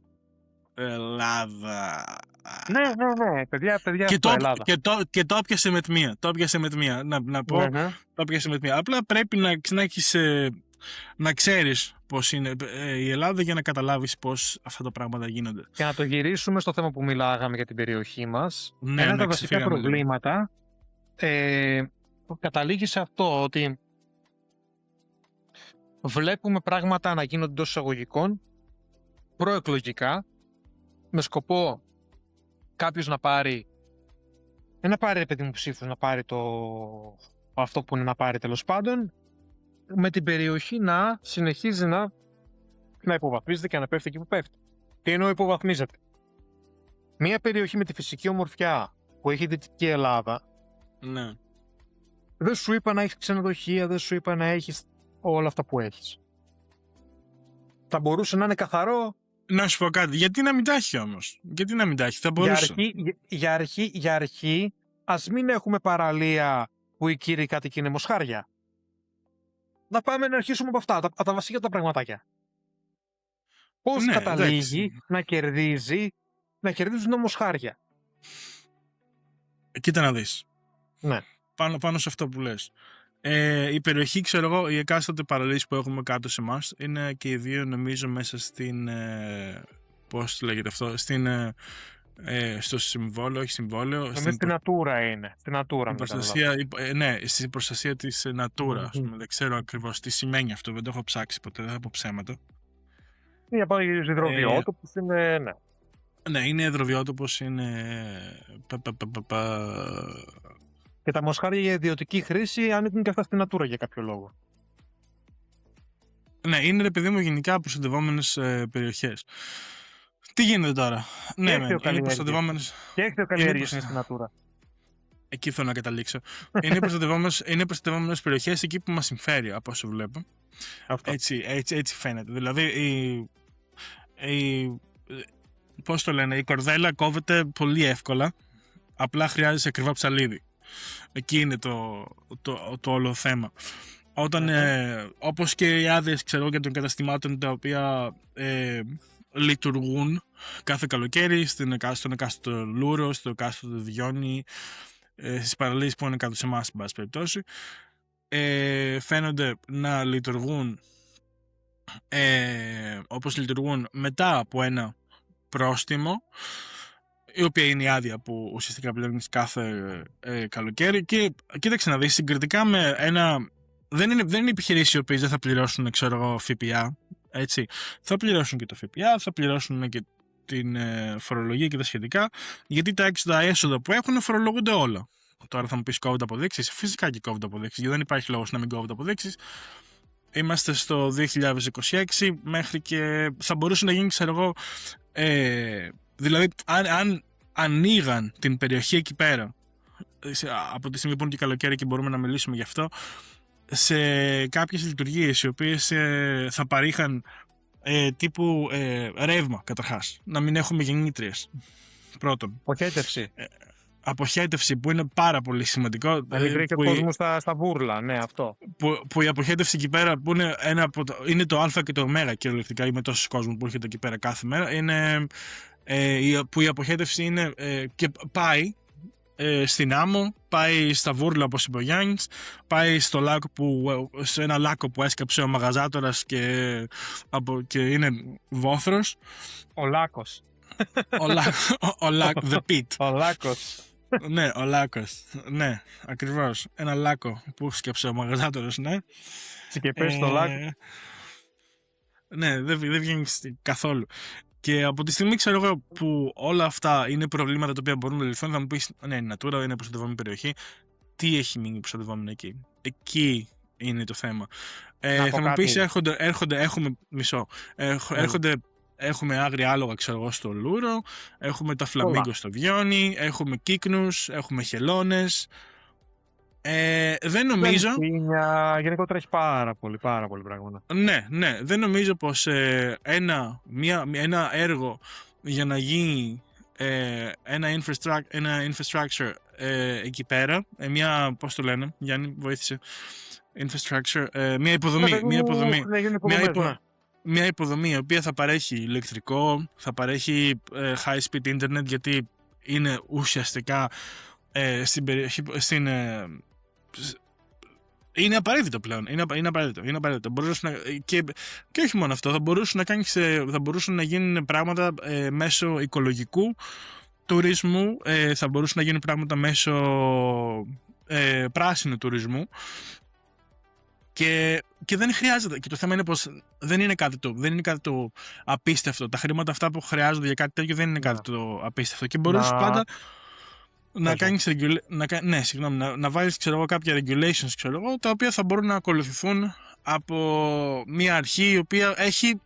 Ελλάδα. Ναι, παιδιά, και το έπιασε με τμία. Να πω, το έπιασε με τμία. Απλά πρέπει να έχεις... να ξέρεις πώς είναι η Ελλάδα για να καταλάβεις πώς αυτά τα πράγματα γίνονται. Και να το γυρίσουμε στο θέμα που μιλάγαμε για την περιοχή μας. Ένα από τα βασικά προβλήματα καταλήγει σε αυτό ότι βλέπουμε πράγματα να γίνονται εντός εισαγωγικών προεκλογικά με σκοπό κάποιος να πάρει παιδί μου ψήφους, να πάρει αυτό που είναι να πάρει τέλος πάντων, με την περιοχή να συνεχίζει να υποβαθμίζεται και να πέφτει εκεί που πέφτει. Τι εννοώ υποβαθμίζεται? Μία περιοχή με τη φυσική ομορφιά που έχει η Δυτική Ελλάδα, ναι. Δεν σου είπα να έχεις ξενοδοχεία, δεν σου είπα να έχεις όλα αυτά που έχεις. Θα μπορούσε να είναι καθαρό. Να σου πω κάτι, γιατί να μην τα έχει όμως? Γιατί να μην τα έχει, θα μπορούσε. Για αρχή, ας μην έχουμε παραλία που οι κύριοι κάτοικοι είναι μοσχάρια. Να πάμε να αρχίσουμε από αυτά, από τα βασικά τα πραγματάκια. Πώς καταλήγει να κερδίζουν μοσχάρια? Κοίτα να δεις. Ναι. Πάνω σε αυτό που λες. Η περιοχή, ξέρω εγώ, οι εκάστοτε παραλίες που έχουμε κάτω σε εμάς είναι και οι δύο νομίζω μέσα στην... πώς λέγεται αυτό? Στο συμβόλαιο, όχι συμβόλαιο. Στην Natura είναι. Στην Natura ναι, στην προστασία της Natura. Ας πούμε. Δεν ξέρω ακριβώς τι σημαίνει αυτό, δεν το έχω ψάξει ποτέ, δεν θα πω ψέματα. Για πάλι υδροβιότοπος είναι, ναι. Ναι, είναι υδροβιότοπος, είναι... Και τα μοσχάρια για ιδιωτική χρήση ανήκουν και αυτά στην Natura για κάποιο λόγο. Ναι, είναι, παιδί μου, γενικά προστατευόμενες περιοχές. Τι γίνεται τώρα? Ναι, είναι προστατευόμενες. Και έκτιοκαλλιέργειες είναι στην Natura. Εκεί θέλω να καταλήξω. Είναι προστατευόμενες περιοχές εκεί που μας συμφέρει, από όσο βλέπω. Έτσι φαίνεται. Δηλαδή, πώς το λένε, η κορδέλα κόβεται πολύ εύκολα. Απλά χρειάζεται ακριβά ψαλίδι. Εκεί είναι το όλο θέμα. Όταν, όπως και οι άδειες, ξέρω, για των καταστημάτων τα οποία λειτουργούν κάθε καλοκαίρι στον εκάστοτε Λούρο, στο εκάστοτε Διόνι, στις παραλίες που είναι κάτω σε εμάς, εν πάση περιπτώσει, φαίνονται να λειτουργούν όπως λειτουργούν μετά από ένα πρόστιμο, η οποία είναι η άδεια που ουσιαστικά πληρώνεις κάθε καλοκαίρι. Και κοίταξε να δεις, συγκριτικά με ένα... Δεν είναι επιχειρήσεις οι οποίες δεν θα πληρώσουν, ξέρω εγώ, ΦΠΑ, έτσι. Θα πληρώσουν και το ΦΠΑ, θα πληρώσουν και την φορολογία και τα σχετικά, γιατί τα έξοδα έσοδα που έχουν φορολογούνται όλα. Τώρα θα μου πεις κόβονται αποδείξεις. Φυσικά και κόβονται αποδείξεις, γιατί δεν υπάρχει λόγος να μην κόβονται αποδείξεις. Είμαστε στο 2026, μέχρι και θα μπορούσε να γίνει, ξέρω εγώ, δηλαδή αν ανοίγαν την περιοχή εκεί πέρα, από τη στιγμή που είναι και καλοκαίρι και μπορούμε να μιλήσουμε γι' αυτό, σε κάποιες λειτουργίες οι οποίες θα παρήχαν τύπου ρεύμα, καταρχάς, να μην έχουμε γεννήτριες πρώτον. Αποχέτευση που είναι πάρα πολύ σημαντικό. Να μην τρέχει ο κόσμος στα βούρλα, ναι, αυτό. Που η αποχέτευση εκεί πέρα, που είναι, είναι το Α και το Ω κυριολεκτικά, με τόσους κόσμος που έρχεται εκεί πέρα κάθε μέρα, είναι, που η αποχέτευση είναι και πάει στην άμμο, πάει στα βούρλα όπως είπε ο Γιάννης, πάει σε ένα λάκκο που έσκαψε ο μαγαζάτορας και είναι βόθρος. Ο Λάκκος. The pit. Ο Λάκκος. Ναι, ο Λάκκος. Ναι, ακριβώς. Ένα λάκκο που σκέψε ο μαγαζάτορας, ναι. Και πες στο Λάκκο. Ναι, δεν βγαίνει καθόλου. Και από τη στιγμή, ξέρω εγώ, που όλα αυτά είναι προβλήματα τα οποία μπορούν να λυθούν, θα μου πεις, ναι, είναι Natura, είναι προστατευόμενη περιοχή. Τι έχει μείνει προστατευόμενο εκεί? Εκεί είναι το θέμα. Θα μου πεις, έχουμε άγρια άλογα, ξέρω εγώ, στο Λούρο, έχουμε τα φλαμίγκο στο Βιόνι, έχουμε κύκνους, έχουμε χελώνες. Δεν νομίζω. Γενικότερα έχει πάρα πολύ πράγματα. Ναι, δεν νομίζω πως ένα έργο για να γίνει ένα infrastructure εκεί πέρα, πώς το λένε, Γιάννη, βοήθησε. Infrastructure, μια υποδομή η οποία θα παρέχει ηλεκτρικό, θα παρέχει high speed internet, γιατί είναι ουσιαστικά στην περιοχή, είναι απαραίτητο πλέον. Είναι απαραίτητο. Και όχι μόνο αυτό, θα μπορούσαν να γίνουν πράγματα μέσω οικολογικού τουρισμού, θα μπορούσαν να γίνουν πράγματα μέσω πράσινου τουρισμού. Και δεν χρειάζεται. Και το θέμα είναι πως δεν είναι κάτι το απίστευτο. Τα χρήματα αυτά που χρειάζονται για κάτι τέτοιο δεν είναι κάτι το απίστευτο. Και μπορείς πάντα να κάνεις να βάλεις, ξέρω εγώ, κάποια regulations, ξέρω εγώ, τα οποία θα μπορούν να ακολουθηθούν από μια αρχή η οποία έχει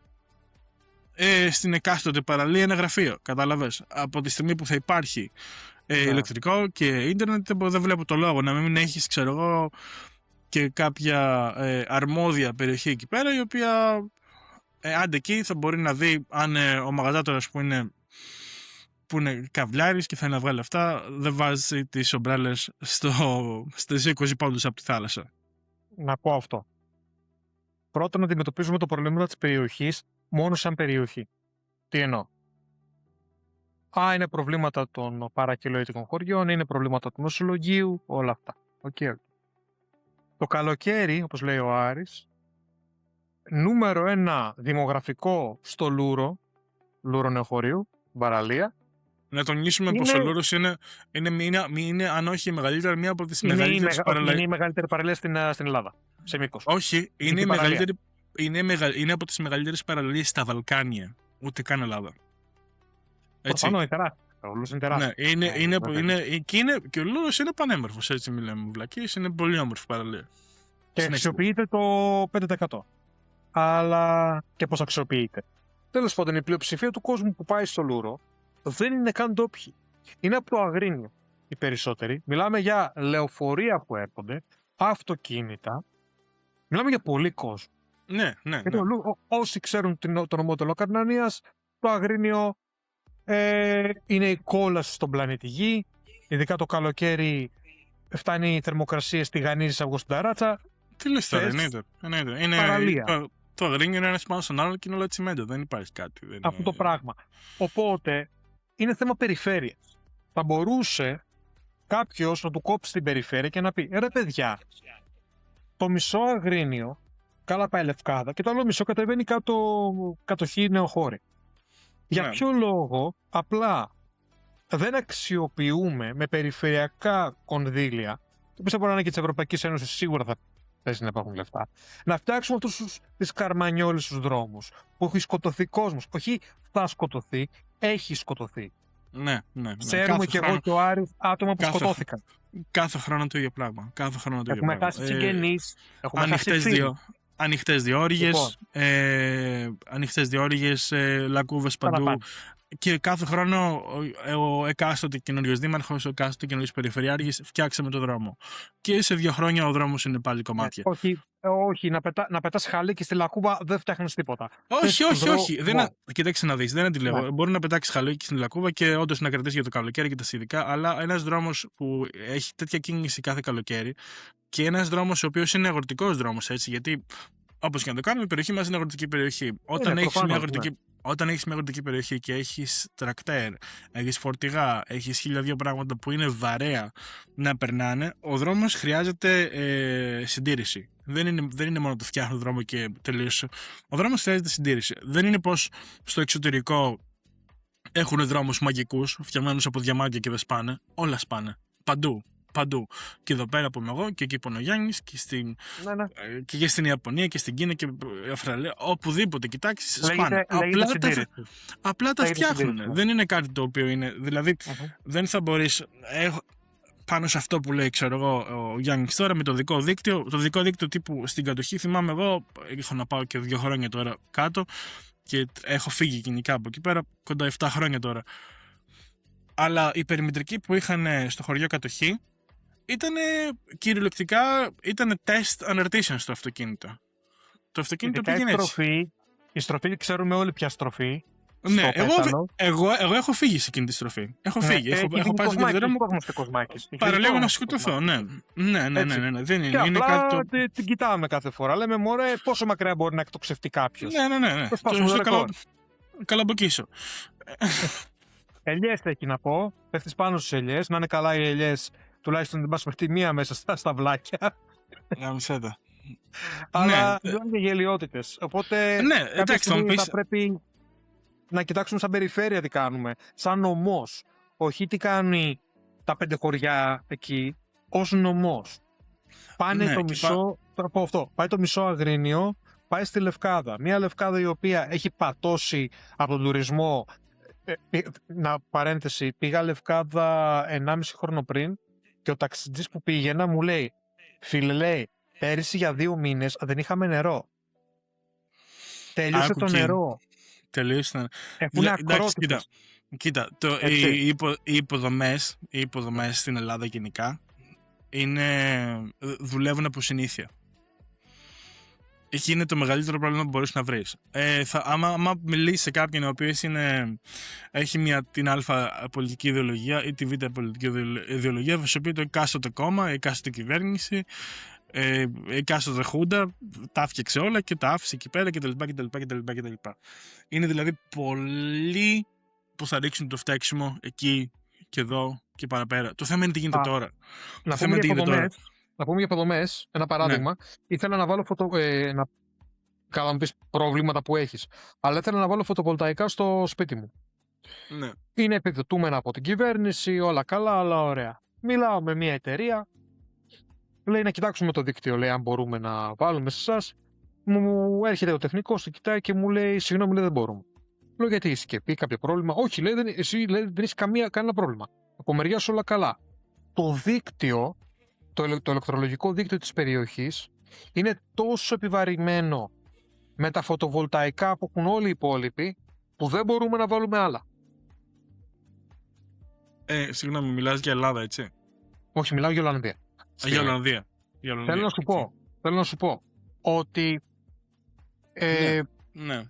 στην εκάστοτε παραλία ένα γραφείο. Κατάλαβες. Από τη στιγμή που θα υπάρχει ηλεκτρικό και ίντερνετ, δεν βλέπω το λόγο να μην έχεις, ξέρω εγώ, και κάποια αρμόδια περιοχή εκεί πέρα, η οποία άντε εκεί θα μπορεί να δει αν ο μαγαζάτορας που είναι καβλιάρης και θέλει να βγάλει αυτά, δεν βάζει τις ομπρέλες στις 20 πόντους από τη θάλασσα. Να πω αυτό. Πρώτον, να αντιμετωπίζουμε το προβλήμα της περιοχής μόνο σαν περιοχή. Τι εννοώ? Είναι προβλήματα των παρακυλοϊτικών χωριών, είναι προβλήματα του νοσολογίου, όλα αυτά. Okay. Το καλοκαίρι, όπως λέει ο Άρης, νούμερο 1 δημογραφικό στο Λούρο νεοχωρίου, παραλία. Να τονίσουμε πως ο Λούρος είναι, αν όχι η μεγαλύτερη, μία από τις μεγαλύτερες παραλίες. Είναι η μεγαλύτερη παραλία στην Ελλάδα, σε μήκος. Όχι, είναι από τις μεγαλύτερες παραλίες στα Βαλκάνια, ούτε καν Ελλάδα. Προφανώς είναι τεράστιο. Ο Λούρος είναι τεράστιο. Και ο Λούρος είναι πανέμορφος, έτσι μιλάμε βλακίες, είναι πολύ όμορφη παραλία. Και αξιοποιείται το 5%. Αλλά και πώς αξιοποιείται? Τέλος πάντων, η πλειοψηφία του κόσμου που πάει στο Λούρο δεν είναι καν ντόπιοι. Είναι από το Αγρίνιο οι περισσότεροι. Μιλάμε για λεωφορεία που έρχονται, αυτοκίνητα. Μιλάμε για πολύ κόσμο. Ναι. Όσοι ξέρουν τον νομό του Λοκαρνανίας, το Αγρίνιο είναι η κόλαση στον πλανήτη Γη. Ειδικά το καλοκαίρι φτάνει η θερμοκρασία στη Γανίζη από στην ταράτσα. Τι λες τώρα, είναι παραλία. Το Αγρίνιο είναι ένας πάνω στον άλλο και είναι όλο τσιμέντο, δεν υπάρχει κάτι. Αυτό το πράγμα. Οπότε είναι θέμα περιφέρειας. Θα μπορούσε κάποιος να του κόψει την περιφέρεια και να πει: ρε παιδιά, το μισό Αγρίνιο, καλά πάει Λευκάδα, και το άλλο μισό κατεβαίνει κατοχή νεοχώρη. Για ποιο λόγο απλά δεν αξιοποιούμε με περιφερειακά κονδύλια, το πιστεύω να είναι και της Ευρωπαϊκής Ένωσης, σίγουρα θα θέσει να υπάρχουν λεφτά, να φτιάξουμε αυτούς τις καρμανιόλες στους δρόμους που έχει σκοτωθεί κόσμος. Όχι θα σκοτωθεί, έχει σκοτωθεί. Ναι. Ξέρουμε και εγώ και ο Άρης άτομα που σκοτώθηκαν. Κάθε χρόνο το ίδιο πράγμα. Έχουμε χάσει συγγενείς, έχουμε χάσει φίλους. Ανοιχτές διόρυγες, λακκούβες παντού. Και κάθε χρόνο ο εκάστοτε καινούριος δήμαρχος, ο εκάστοτε καινούριος περιφερειάρχης φτιάξαμε το δρόμο. Και σε 2 χρόνια ο δρόμος είναι πάλι κομμάτια. Όχι, να πετάς χαλίκι στη λακκούβα δεν φτιάχνεις τίποτα. Όχι. Κοίταξε να δεις, δεν αντιλέγω. Μπορεί να πετάξεις χαλίκι στην λακκούβα και όντως να κρατήσεις για το καλοκαίρι και τα συνδικά, αλλά ένας δρόμος που έχει τέτοια κίνηση κάθε καλοκαίρι και ένας δρόμος ο οποίος είναι αγροτικός δρόμος, έτσι, γιατί όπως και να το κάνουμε, η περιοχή μας είναι αγροτική περιοχή. Όταν έχεις μια αγροτική περιοχή και έχεις τρακτέρ, έχεις φορτηγά, έχεις 1002 πράγματα που είναι βαρέα να περνάνε, ο δρόμος χρειάζεται συντήρηση. Δεν είναι μόνο το φτιάχνω δρόμο και τελείωσε. Ο δρόμος χρειάζεται συντήρηση. Δεν είναι πως στο εξωτερικό έχουν δρόμους μαγικούς, φτιαγμένους από διαμάντια και δεν σπάνε. Όλα σπάνε. Παντού. Παντού. Και εδώ πέρα που είμαι εγώ και εκεί που είναι ο Γιάννης και στην Ιαπωνία και στην Κίνα και Αυστραλία. Οπουδήποτε κοιτάξεις σπάνε. Απλά τα φτιάχνουν. Δεν είναι κάτι το οποίο είναι. Δηλαδή δεν θα μπορείς. Πάνω σε αυτό που λέει, ξέρω εγώ, ο Γιάννης τώρα με το δικό δίκτυο. Το δικό δίκτυο τύπου στην κατοχή, θυμάμαι εγώ, έχω να πάω και 2 χρόνια τώρα κάτω και έχω φύγει κοινικά από εκεί πέρα, κοντά 7 χρόνια τώρα. Αλλά οι περιμετρικοί που είχαν στο χωριό κατοχή ήταν κυριολεκτικά τεστ αναρτήσεων στο αυτοκίνητο. Το αυτοκίνητο πήγαινε έτσι. Η στροφή, ξέρουμε όλοι ποια στροφή. Ναι, εγώ έχω φύγει σε εκείνη τη στροφή. Έχω φύγει. Έχω πάει στην κεντρική μου. Παραλίγο να σκοτωθώ, ναι. Ναι. Δεν είναι. Και απλά την κοιτάμε κάθε φορά. Λέμε, μωρέ, πόσο μακριά μπορεί να εκτοξευτεί κάποιος. Ναι. Καλαμποκίσω. Ελιές έχει να πω. Πέφτεις πάνω στις ελιές. Να είναι καλά οι ελιές. Τουλάχιστον δεν πας πέφτει μία μέσα στα βλάκια. Γαμισέτα. Αλλά δεν είναι γελιότητες. Οπότε θα πρέπει να κοιτάξουμε σαν περιφέρεια τι κάνουμε. Σαν νομός. Όχι τι κάνει τα 5 χωριά εκεί. Ως νομός. Πάνε το μισό. Θα πω αυτό. Πάει το μισό Αγρίνιο. Πάει στη Λευκάδα. Μια Λευκάδα η οποία έχει πατώσει από τον τουρισμό. Παρένθεση. Πήγα Λευκάδα 1,5 χρόνο πριν. Και ο ταξιτζής που πήγαινα μου λέει, φίλε, λέει, πέρυσι για 2 μήνες δεν είχαμε νερό. Τελείωσε το νερό. Τελείωσε. Έχουν ακρότητες. Κοίτα, οι υποδομές στην Ελλάδα γενικά δουλεύουν από συνήθεια. Εκεί είναι το μεγαλύτερο πρόβλημα που μπορείς να βρεις. Άμα μιλήσεις σε κάποιον ο οποίος έχει την α πολιτική ιδεολογία ή τη β πολιτική ιδεολογία, θα σου πει το εκάστοτε κόμμα, η εκάστοτε κυβέρνηση, η εκάστοτε χούντα, τα έφτιαξε όλα και τα άφησε εκεί πέρα κτλ. Είναι δηλαδή πολλοί που θα ρίξουν το φταίξιμο εκεί και εδώ και παραπέρα. Το θέμα είναι τι γίνεται τώρα. Να πούμε για υποδομές, ένα παράδειγμα. Ναι. Ήθελα να βάλω καλά μου πεις προβλήματα που έχεις. Αλλά ήθελα να βάλω φωτοβολταϊκά στο σπίτι μου. Ναι. Είναι επιδοτούμενα από την κυβέρνηση, όλα καλά, αλλά ωραία. Μιλάω με μια εταιρεία. Λέει να κοιτάξουμε το δίκτυο, λέει, αν μπορούμε να βάλουμε σε εσάς. Μου έρχεται ο τεχνικός, το κοιτάει και μου λέει, συγγνώμη, λέει, δεν μπορούμε. Λέω, γιατί είσαι και πει κάποιο πρόβλημα? Όχι, λέει, εσύ λέει, δεν έχεις κανένα πρόβλημα. Από μεριά σου όλα καλά. Το δίκτυο. Το ηλεκτρολογικό δίκτυο της περιοχής είναι τόσο επιβαρημένο με τα φωτοβολταϊκά που έχουν όλοι οι υπόλοιποι που δεν μπορούμε να βάλουμε άλλα. Συγγνώμη, μιλάς για Ελλάδα, έτσι? Όχι, μιλάω για Ολλανδία. Για Ολλανδία. Θέλω να σου πω ότι ναι.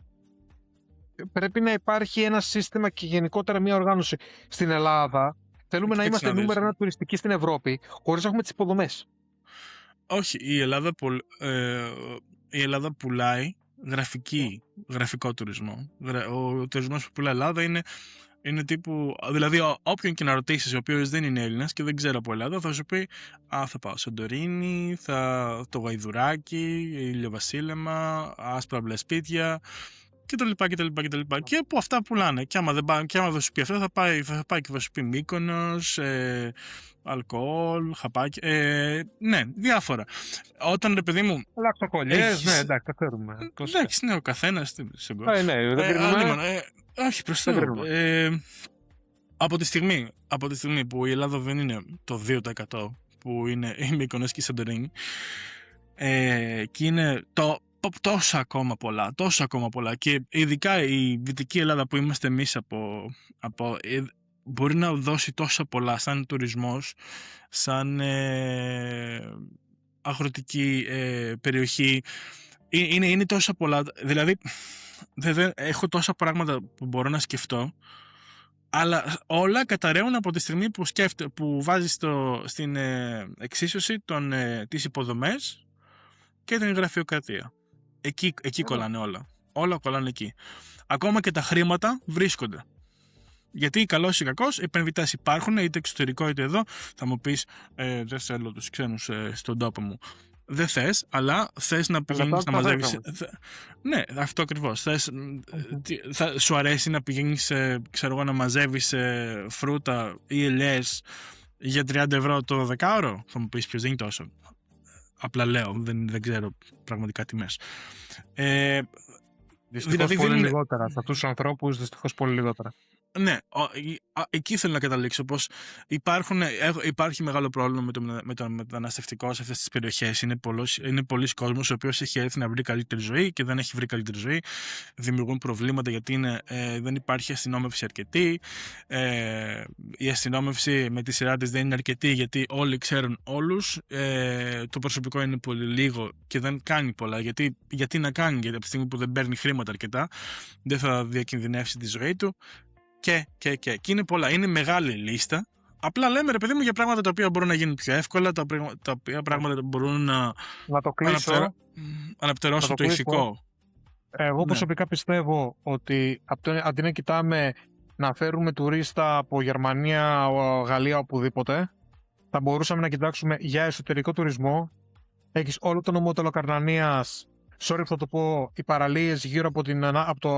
Πρέπει να υπάρχει ένα σύστημα και γενικότερα μια οργάνωση στην Ελλάδα. Θέλουμε να είμαστε νούμερο 1 τουριστική στην Ευρώπη, χωρίς να έχουμε τις υποδομές. Όχι, η Ελλάδα πουλάει γραφικό τουρισμό. Ο τουρισμός που πουλάει η Ελλάδα είναι τύπου. Δηλαδή, όποιον και να ρωτήσεις, ο οποίος δεν είναι Έλληνας και δεν ξέρω από Ελλάδα, θα σου πει θα πάω Σαντορίνη, το Γαϊδουράκι, ηλιοβασίλεμα, άσπρα μπλε σπίτια. κτλ. Και που αυτά πουλάνε. Και άμα δεν σου πει αυτό, θα πάει και θα σου πει Μύκονος, αλκοόλ, χαπάκι. Ναι, διάφορα. Όταν, ρε παιδί μου. Λακτοκολλιές, ναι, εντάξει, τα ξέρουμε. Εντάξει, ναι, ο καθένας. Ναι, δεν κρίνουμε. Όχι, προς Θεού. Από τη στιγμή που η Ελλάδα δεν είναι το 2% που είναι η Μύκονος και η Σαντορίνη, και είναι τόσα ακόμα πολλά, και ειδικά η Δυτική Ελλάδα που είμαστε εμείς μπορεί να δώσει τόσα πολλά σαν τουρισμός, σαν αγροτική περιοχή, είναι τόσα πολλά, δηλαδή έχω τόσα πράγματα που μπορώ να σκεφτώ, αλλά όλα καταραίουν από τη στιγμή που βάζεις στην εξίσωση τις υποδομές και την γραφειοκρατία. Εκεί κολλάνε όλα. Όλα κολλάνε εκεί. Ακόμα και τα χρήματα βρίσκονται. Γιατί καλός ή κακός, επενδυτές υπάρχουν, είτε εξωτερικό είτε εδώ. Θα μου πεις, δεν θέλω τους ξένους στον τόπο μου. Δεν θες, αλλά θες να πηγαίνεις να μαζεύεις. Ναι, αυτό ακριβώς. Σου αρέσει να πηγαίνεις, να μαζεύεις φρούτα ή ελιές για 30 ευρώ το δεκάωρο. Θα μου πεις, ποιος δίνει τόσο. Απλά λέω, δεν ξέρω πραγματικά τιμές. Δυστυχώς πολύ λιγότερα. Σε αυτούς τους ανθρώπους δυστυχώς πολύ λιγότερα. Ναι, εκεί θέλω να καταλήξω πως υπάρχει μεγάλο πρόβλημα με το μεταναστευτικό σε αυτές τις περιοχές. Είναι πολλοί κόσμος ο οποίος έχει έρθει να βρει καλύτερη ζωή και δεν έχει βρει καλύτερη ζωή. Δημιουργούν προβλήματα γιατί δεν υπάρχει αστυνόμευση αρκετή. Η αστυνόμευση με τη σειρά της δεν είναι αρκετή γιατί όλοι ξέρουν όλους. Το προσωπικό είναι πολύ λίγο και δεν κάνει πολλά. Γιατί να κάνει, γιατί από τη στιγμή που δεν παίρνει χρήματα αρκετά, δεν θα διακινδυνεύσει τη ζωή του. Και είναι πολλά. Είναι μεγάλη λίστα. Απλά λέμε, ρε παιδί μου, για πράγματα τα οποία μπορούν να γίνουν πιο εύκολα, τα οποία πράγματα μπορούν να το κλείσω, αναπτερώσουν το ηθικό. Εγώ προσωπικά πιστεύω ότι αντί να κοιτάμε να φέρουμε τουρίστα από Γερμανία, Γαλλία, οπουδήποτε, θα μπορούσαμε να κοιτάξουμε για εσωτερικό τουρισμό. Έχεις όλο το νομό Τελοκαρνανίας. Sorry που θα το πω, οι παραλίες γύρω από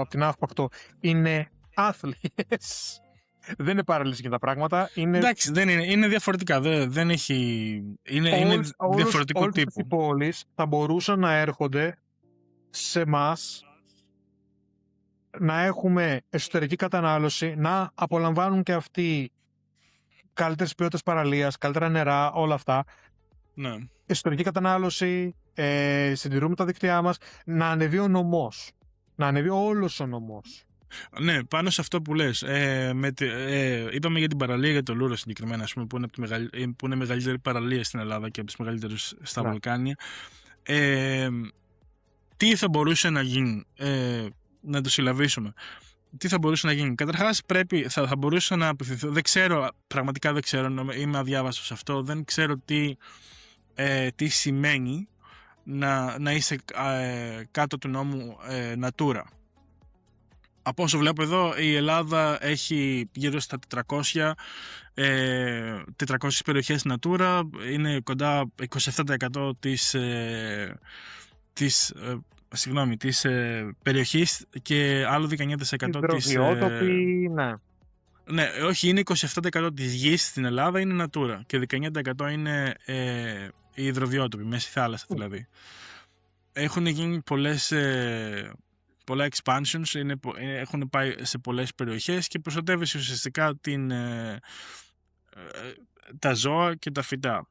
την Αύπακτο είναι άθλιες. Δεν είναι παραλίες για τα πράγματα. Εντάξει, δεν είναι διαφορετικά. Δεν έχει. Είναι διαφορετικού τύπου. Οι πόλεις θα μπορούσαν να έρχονται σε εμάς, να έχουμε εσωτερική κατανάλωση, να απολαμβάνουν και αυτοί καλύτερες ποιότητες παραλίας, καλύτερα νερά, όλα αυτά. Ναι. Εσωτερική κατανάλωση, συντηρούμε τα δίκτυά μας, να ανεβεί ο νομός. Να ανεβεί όλος ο νομός. Ναι, πάνω σε αυτό που λες. Είπαμε για την παραλία για το Λούρο συγκεκριμένα, ας πούμε, που είναι η μεγαλύτερη παραλία στην Ελλάδα και από τις μεγαλύτερες στα Βαλκάνια. Τι θα μπορούσε να γίνει, να το συλλαβήσουμε. Τι θα μπορούσε να γίνει. Καταρχάς θα μπορούσε να απευθυνθώ. Δεν ξέρω, πραγματικά δεν ξέρω, είμαι αδιάβαστος σε αυτό. Δεν ξέρω τι σημαίνει να είσαι κάτω του νόμου Natura. Από όσο βλέπω εδώ, η Ελλάδα έχει γύρω στα 400 περιοχές Natura, είναι κοντά 27% της περιοχής και άλλο 19% της... ναι. Ναι, όχι, είναι 27% της γης στην Ελλάδα είναι Natura και 19% είναι οι υδροβιότοποι, μέση θάλασσα δηλαδή. Έχουν γίνει πολλά expansions, έχουν πάει σε πολλές περιοχές και προστατεύει ουσιαστικά τα ζώα και τα φυτά.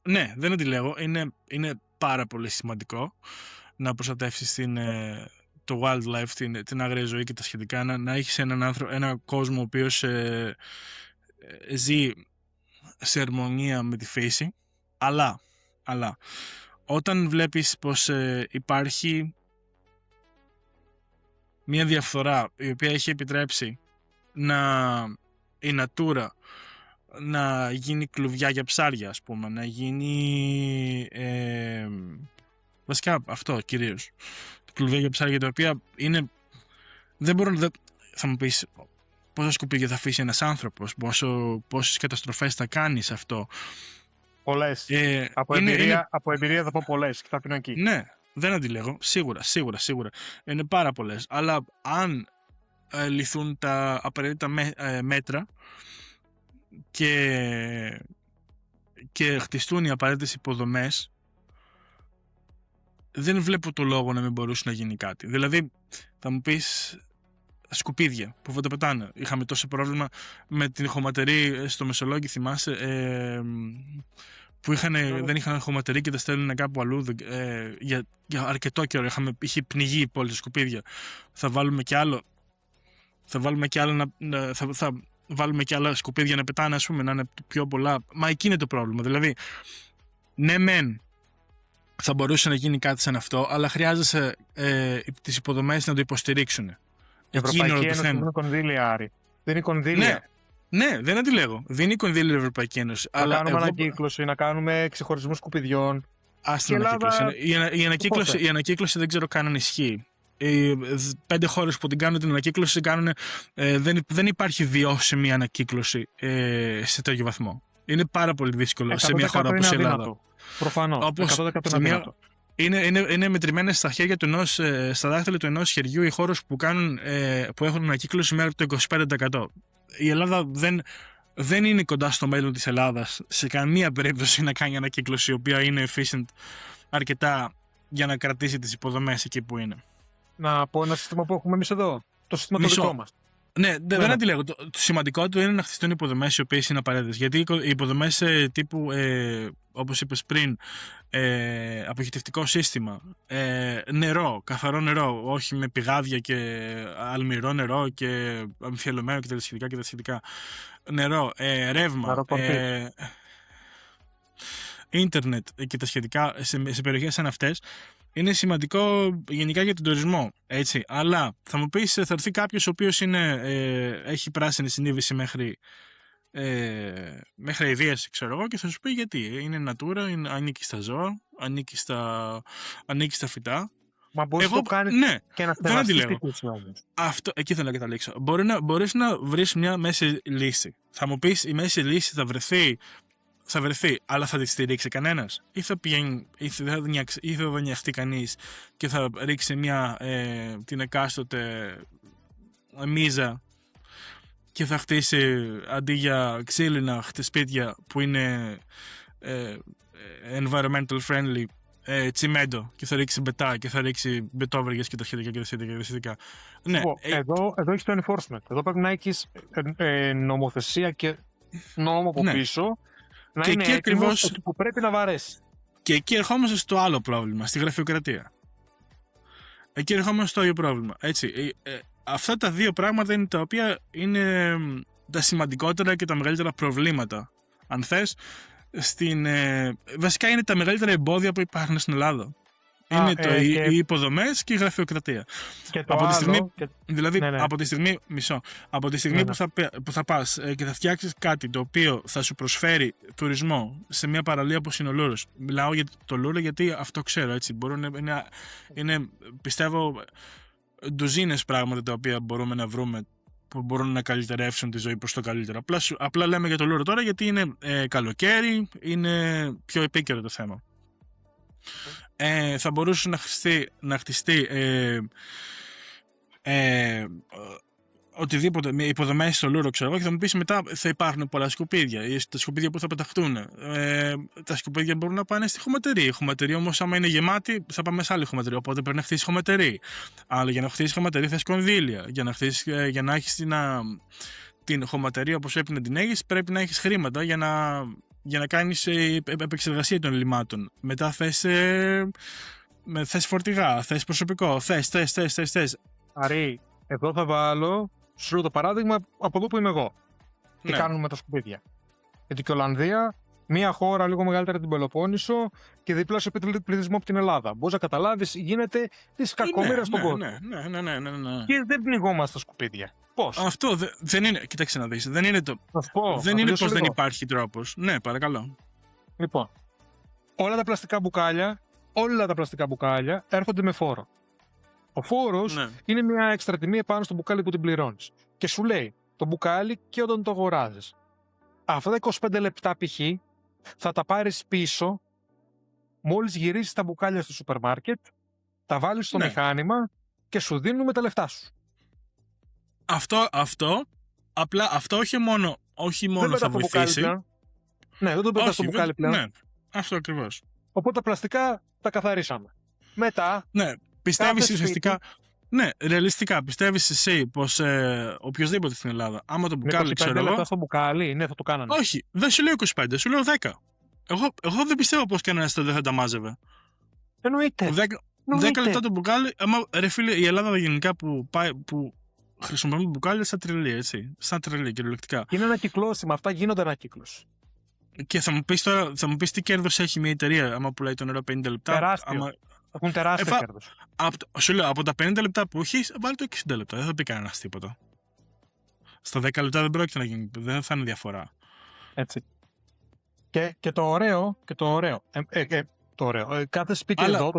Ναι, δεν αντιλέγω, είναι πάρα πολύ σημαντικό να προστατεύσεις το wildlife, την άγρια ζωή και τα σχετικά, να έχεις ένα κόσμο ο οποίος ζει σε αρμονία με τη φύση, αλλά όταν βλέπεις πως υπάρχει μια διαφθορά η οποία έχει επιτρέψει η Natura να γίνει κλουβιά για ψάρια, ας πούμε, να γίνει βασικά αυτό κυρίως, κλουβιά για ψάρια, τα οποία είναι, θα μου πεις πόσα σκουπίδια θα αφήσει ένας άνθρωπος, πόσες καταστροφές θα κάνει σε αυτό. Πολλές. Από εμπειρία θα πω πολλές και θα πίνω εκεί. Ναι, δεν αντιλέγω, σίγουρα. Είναι πάρα πολλές. Αλλά αν λυθούν τα απαραίτητα μέτρα και χτιστούν οι απαραίτητες υποδομές, δεν βλέπω το λόγο να μην μπορούσε να γίνει κάτι. Δηλαδή, θα μου πεις, σκουπίδια που φωτοπετάνε. Είχαμε τόσο πρόβλημα με την χωματερή στο Μεσολόγγι, θυμάσαι, που δεν είχαν χωματερή και τα στέλνουν κάπου αλλού για αρκετό καιρό. Είχε πνιγεί η πόλη σκουπίδια. Θα βάλουμε κι άλλο. Θα βάλουμε κι άλλα σκουπίδια να πετάνε, ας πούμε, να είναι πιο πολλά. Μα εκεί είναι το πρόβλημα. Δηλαδή, ναι, μεν θα μπορούσε να γίνει κάτι σαν αυτό, αλλά χρειάζεσαι τις υποδομές να το υποστηρίξουν. Η Ευρωπαϊκή Ένωση δεν είναι κονδύλια, Άρη. Δεν είναι κονδύλια. Ναι, δεν αντιλέγω. Δίνει κονδύλια η Ευρωπαϊκή Ένωση. Να κάνουμε ανακύκλωση, να κάνουμε ξεχωρισμούς σκουπιδιών. Άστα την Ελλάδα... ανακύκλωση. Η ανακύκλωση δεν ξέρω καν αν ισχύει. Οι 5 χώρες που την κάνουν την ανακύκλωση δεν υπάρχει βιώσιμη ανακύκλωση σε τέτοιο βαθμό. Είναι πάρα πολύ δύσκολο σε μια χώρα όπως η Ελλάδα. Προφανώς. 100% είναι αδύνατο. Είναι μετρημένες στα δάχτυλα του ενός χεριού οι χώρες που έχουν ανακύκλωση μέχρι το 25%. Η Ελλάδα δεν είναι κοντά στο μέλλον της Ελλάδας σε καμία περίπτωση να κάνει ανακύκλωση η οποία είναι efficient αρκετά για να κρατήσει τις υποδομές εκεί που είναι. Να πω ένα σύστημα που έχουμε εμείς εδώ. Το σύστημα το δικό μας. Ναι, δεν αντιλέγω. Το σημαντικό του είναι να χτιστούν υποδομές οι οποίες είναι απαραίτητες. Γιατί οι υποδομές τύπου, όπως είπες πριν, αποχετευτικό σύστημα, νερό, καθαρό νερό, όχι με πηγάδια και αλμυρό νερό και αμφιαλωμένο και τα σχετικά. Νερό, ρεύμα, ίντερνετ και τα σχετικά σε περιοχές σαν αυτές. Είναι σημαντικό γενικά για τον τουρισμό, έτσι. Αλλά θα μου πεις, θα έρθει κάποιος ο οποίος έχει πράσινη συνείδηση μέχρι αηδίας, ξέρω εγώ, και θα σου πει γιατί. Είναι natura, ανήκει στα ζώα, ανήκει στα φυτά. Μα μπορείς να το κάνεις και να στεγαστείς τη χρήση όμως. Αυτό, εκεί θέλω να καταλήξω. Μπορείς να βρεις μια μέση λύση. Θα μου πεις, η μέση λύση θα βρεθεί, αλλά θα τη στηρίξει κανένας, ή θα πηγαίνει, ή θα δανειαχτεί κανείς και θα ρίξει την εκάστοτε μίζα και θα χτίσει αντί για ξύλινα σπίτια που είναι environmental friendly τσιμέντο και θα ρίξει μπετά και θα ρίξει μπετόβεργες και τα σχετικά και τα σχετικά. Ναι, εδώ έχεις το enforcement. Εδώ πρέπει να έχεις νομοθεσία και νόμο από πίσω. Να και είναι έτοιμος που πρέπει να βαρέσει. Και εκεί ερχόμαστε στο άλλο πρόβλημα, στη γραφειοκρατία. Εκεί ερχόμαστε στο άλλο πρόβλημα. Έτσι, αυτά τα δύο πράγματα είναι τα οποία είναι τα σημαντικότερα και τα μεγαλύτερα προβλήματα. Αν θες, βασικά είναι τα μεγαλύτερα εμπόδια που υπάρχουν στην Ελλάδα. Είναι οι υποδομές και η γραφειοκρατία. Και το από τη στιγμή, δηλαδή, από τη στιγμή που θα πας και θα φτιάξεις κάτι το οποίο θα σου προσφέρει τουρισμό σε μια παραλία όπως είναι ο Λούρος. Μιλάω για το Λούρο γιατί αυτό ξέρω, έτσι. Είναι, πιστεύω, ντουζίνες πράγματα τα οποία μπορούμε να βρούμε που μπορούν να καλυτερεύσουν τη ζωή προς το καλύτερο. Απλά λέμε για το Λούρο τώρα γιατί είναι καλοκαίρι, είναι πιο επίκαιρο το θέμα. Θα μπορούσε να χτιστεί οτιδήποτε, υποδομές στο Λούρο, ξέρω εγώ, και θα μου πεις μετά θα υπάρχουν πολλά σκουπίδια ή τα σκουπίδια που θα πεταχτούν. Τα σκουπίδια μπορούν να πάνε στη χωματερή. Η χωματερή όμως, άμα είναι γεμάτη, θα πάμε σε άλλη χωματερή. Οπότε πρέπει να χτίσει χωματερή. Αλλά για να χτίσει χωματερή θες κονδύλια. Για να έχεις την χωματερή όπως πρέπει να την έχεις, πρέπει να έχεις χρήματα για να κάνεις επεξεργασία των λιμάτων. Μετά θες φορτηγά, θες προσωπικό, θες. Αρή, εδώ θα βάλω σου το παράδειγμα από εδώ που είμαι εγώ. Τι κάνουμε με τα σκουπίδια. Γιατί και η Ολλανδία, μια χώρα λίγο μεγαλύτερη από την Πελοπόννησο και διπλάσιο πληθυσμό από την Ελλάδα. Μπορείς να καταλάβεις, γίνεται της κακομοίρας στον κόσμο. Ναι. Και δεν πνιγόμαστε στα σκουπίδια. Πώς? Αυτό δεν είναι. Κοίταξε να δεις. Δεν είναι πως δεν υπάρχει τρόπος. Ναι, παρακαλώ. Λοιπόν, όλα τα πλαστικά μπουκάλια έρχονται με φόρο. Ο φόρος είναι μια έξτρα τιμή επάνω στο μπουκάλι που την πληρώνεις. Και σου λέει το μπουκάλι και όταν το αγοράζεις. Αυτά τα 25 λεπτά π.χ. θα τα πάρεις πίσω μόλις γυρίσεις τα μπουκάλια στο σούπερ μάρκετ, τα βάλεις στο μηχάνημα και σου δίνουμε τα λεφτά σου. Αυτό όχι μόνο θα βοηθήσει. Ναι, δεν το πετάς στο μπουκάλι πλέον. Ναι, αυτό ακριβώς. Οπότε τα πλαστικά τα καθαρίσαμε. Μετά. Ναι, πιστεύεις ουσιαστικά. Ναι, ρεαλιστικά πιστεύεις εσύ πως οποιοδήποτε στην Ελλάδα, άμα το μπουκάλι ξέρω εγώ. Λεπτά στο μπουκάλι, ναι, θα το κάνανε. Όχι, δεν σου λέω 25, σου λέω 10. Εγώ δεν πιστεύω πως κανένας δεν θα τα μάζευε. Εννοείται. 10 λεπτά το μπουκάλι. Ρε φίλε, η Ελλάδα γενικά που χρησιμοποιούμε μπουκάλια σαν τρελή, έτσι. Σαν τρελή, κυριολεκτικά. Είναι ανακυκλώσιμα, αυτά γίνονται ανακύκλωση. Και θα μου πεις τι κέρδος έχει μια εταιρεία άμα πουλάει το νερό 50 λεπτά. Τεράστιο. Έχουν τεράστιο κέρδος. Σου λέω, από τα 50 λεπτά που έχεις, βάλει το 60 λεπτά. Δεν θα πει κανένας τίποτα. Στα 10 λεπτά δεν πρόκειται να γίνει, δεν θα είναι διαφορά. Έτσι. Και το ωραίο, το ωραίο. Κάθε σπίτι Αλλά- εδώ,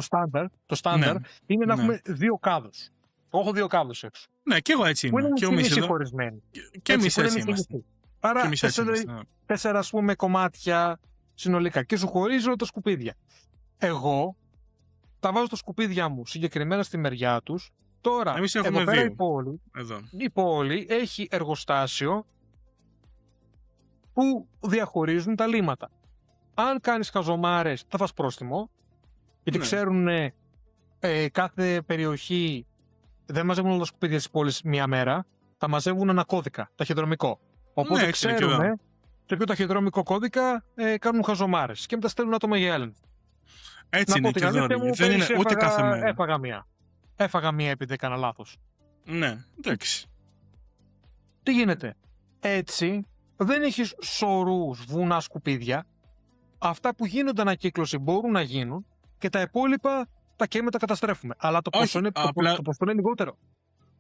το στάνταρ Ναι, είναι να ναι. έχουμε 2 κάδους. Έχω 2 κάδους έξω. Ναι, και εγώ έτσι Που είμαι. είναι Και εμείς μισή εδώ. χωρισμένοι. Και εμείς που είναι έτσι μισή είμαστε. μισή. Και Άρα εμείς έτσι 4, είμαστε. Ναι. 4 ας πούμε κομμάτια συνολικά και σου χωρίζω τα σκουπίδια. Εγώ τα βάζω τα σκουπίδια μου συγκεκριμένα στη μεριά τους. Τώρα, Εμείς έχουμε εδώ πέρα 2. η Εδώ. πόλη έχει εργοστάσιο που διαχωρίζουν τα λίμματα. Αν κάνεις χαζομάρες θα φας πρόστιμο, γιατί Ναι. ξέρουν κάθε περιοχή δεν μαζεύουν όλα τα σκουπίδια της πόλης μία μέρα, τα μαζεύουν ένα κώδικα, ταχυδρομικό. Οπότε Ναι, έτσι είναι και ξέρουν εδώ. σε ποιο ταχυδρομικό κώδικα κάνουν χαζομάρες και μετά στέλνουν άτομα για έλεγχο. Έτσι Να είναι πω και την εδώ. αλήθεια μου, Δεν είναι πέρυσι ούτε κάθε μέρα. έφαγα μία. Έφαγα μία επειδή έκανα λάθος. Ναι, εντάξει. Τι γίνεται. Έτσι δεν έχεις σωρούς βουνά σκουπίδια. Αυτά που γίνονται ανακύκλωση μπορούν να γίνουν και τα υπόλοιπα τα καίμε, τα καταστρέφουμε. Αλλά το Όχι, ποσό είναι, απλά- το ποσό είναι λιγότερο.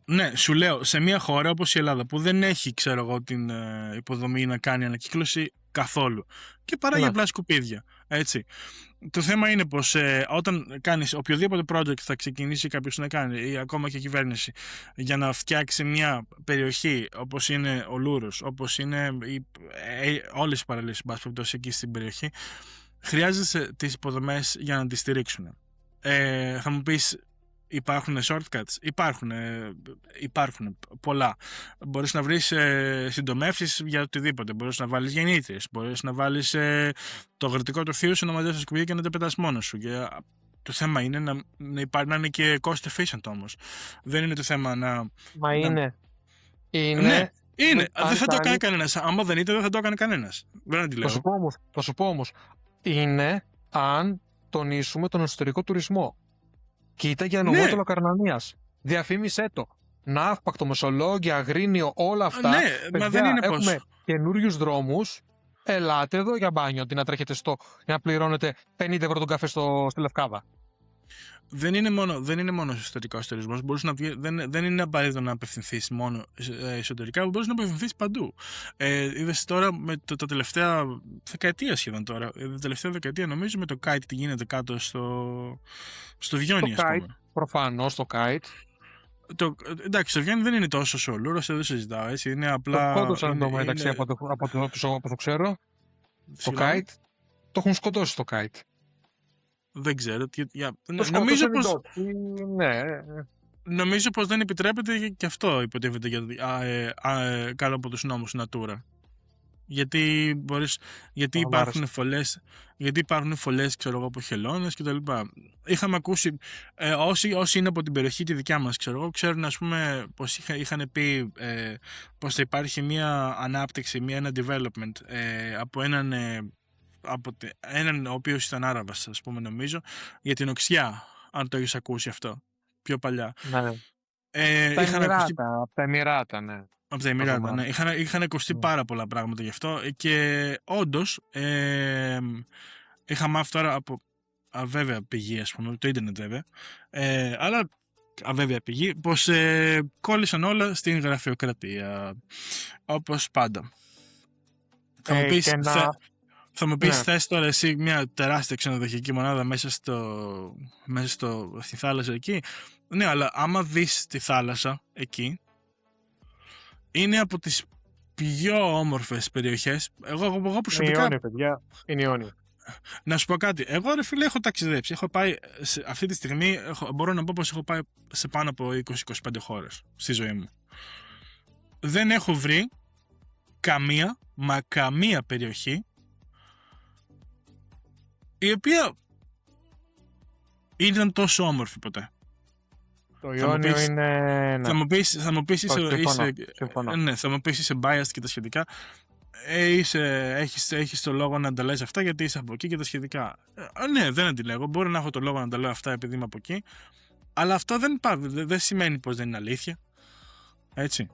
Ναι, σου λέω, σε μια χώρα όπως η Ελλάδα που δεν έχει, ξέρω εγώ, την υποδομή να κάνει ανακύκλωση καθόλου και παράγει Ναι. απλά σκουπίδια, έτσι. Το θέμα είναι πως όταν κάνεις οποιοδήποτε project θα ξεκινήσει κάποιος να κάνει ή ακόμα και η κυβέρνηση για να φτιάξει μια περιοχή όπως είναι ο Λούρος, όπως είναι όλες οι παραλίες εκεί στην περιοχή, χρειάζεσαι τις υποδομές για να τις στηρίξουν. Θα μου πεις, υπάρχουν shortcuts, υπάρχουν πολλά. Μπορείς να βρεις συντομεύσεις για οτιδήποτε. Μπορείς να βάλεις γεννήτριες, μπορείς να βάλεις το αγροτικό το θείο σου να μαζέψεις σκουπίδια και να τα πετάς μόνος σου. Και το θέμα είναι να είναι και cost efficient όμως. Δεν είναι το θέμα να... Μα είναι. Ναι, είναι. αν Δεν θα το κάνει- έκανε κανένας. Άμα δεν ήταν, δεν θα το έκανε κανένας. Δεν Θα αντιλέγω. σου πω όμως. Είναι αν τονίσουμε τον εσωτερικό τουρισμό. Κοίτα για νομό Ναι. του Λακαρνανίας. Διαφήμισέ το. Ναύπακτο, Μεσολόγγια, Αγρίνιο, όλα αυτά. Ναι, μα Παιδιά, δεν είναι έχουμε πως... καινούριους δρόμους. Ελάτε εδώ για μπάνιο, αντί να τρέχετε για να πληρώνετε 50 ευρώ τον καφέ στη Λευκάδα. Δεν είναι μόνο εσωτερικό τουρισμό. Δεν είναι απαραίτητο να απευθυνθεί μόνο εσωτερικά, μπορεί να απευθυνθεί παντού. Είδες τώρα με τα τελευταία δεκαετία σχεδόν τώρα. Τα τελευταία δεκαετία νομίζω με το kite τι γίνεται κάτω στο Βιόνι, Το ας kite. πούμε. Προφανώς το kite. Εντάξει, το Βιόνι δεν είναι τόσο σολούρο, δεν συζητάω. Έτσι, είναι απλά. Το σκότωσαν είναι- εντωμεταξύ είναι- από το ξέρω. Το Συγγνώμη, kite. Το έχουν σκοτώσει το kite. Δεν ξέρω. Το Νομίζω σκότωσαν οι πως ντόπιοι. Ναι. Νομίζω πως δεν επιτρέπεται και αυτό υποτίθεται κάτω από τους νόμους Natura. Γιατί υπάρχουν φωλές, ξέρω εγώ, από χελώνες και τα λοιπά. Είχαμε ακούσει, όσοι είναι από την περιοχή τη δικιά μας, ξέρω εγώ, ξέρουν, ας πούμε, πως είχαν πει πως θα υπάρχει μια ανάπτυξη, ένα development από έναν ο οποίος ήταν Άραβας, ας πούμε, νομίζω, για την Οξιά, αν το έχεις ακούσει αυτό, πιο παλιά. Ναι. Τα Είχαν ακουστεί Εμιράτα, από τα Εμιράτα, ναι. από τα Εμιράτα, Ρωμά. ναι. Είχαν ακουστεί Ναι. πάρα πολλά πράγματα γι' αυτό και όντως είχα μάθει τώρα από αβέβαια πηγή, ας πούμε, το ίντερνετ βέβαια, αλλά αβέβαια πηγή, πως κόλλησαν όλα στην γραφειοκρατία, όπως πάντα. Θα μου πεις, και να- θα μου πεις Ναι. θες τώρα εσύ μια τεράστια ξενοδοχειακή μονάδα μέσα στη θάλασσα εκεί. Ναι, αλλά άμα δεις τη θάλασσα εκεί, είναι από τις πιο όμορφες περιοχές. Εγώ Είναι προσωπικά, Ιόνιο, παιδιά. Είναι Ιόνιο. να σου πω κάτι. Εγώ, ρε φίλε, έχω ταξιδέψει. Έχω πάει, αυτή τη στιγμή μπορώ να πω πως έχω πάει σε πάνω από 20-25 χώρες στη ζωή μου. Δεν έχω βρει καμία περιοχή η οποία ήταν τόσο όμορφη ποτέ. Το μου Ιόνιο πεις- είναι. Ναι. Θα μου πεις Συμφωνώ. ναι, θα μου πεις είσαι biased και τα σχετικά. Έχεις το λόγο να τα λες αυτά γιατί είσαι από εκεί και τα σχετικά. Ναι, δεν αντιλέγω. Μπορεί να έχω το λόγο να τα λέω αυτά επειδή είμαι από εκεί. Αλλά αυτό δεν σημαίνει πως δεν είναι αλήθεια. Έτσι.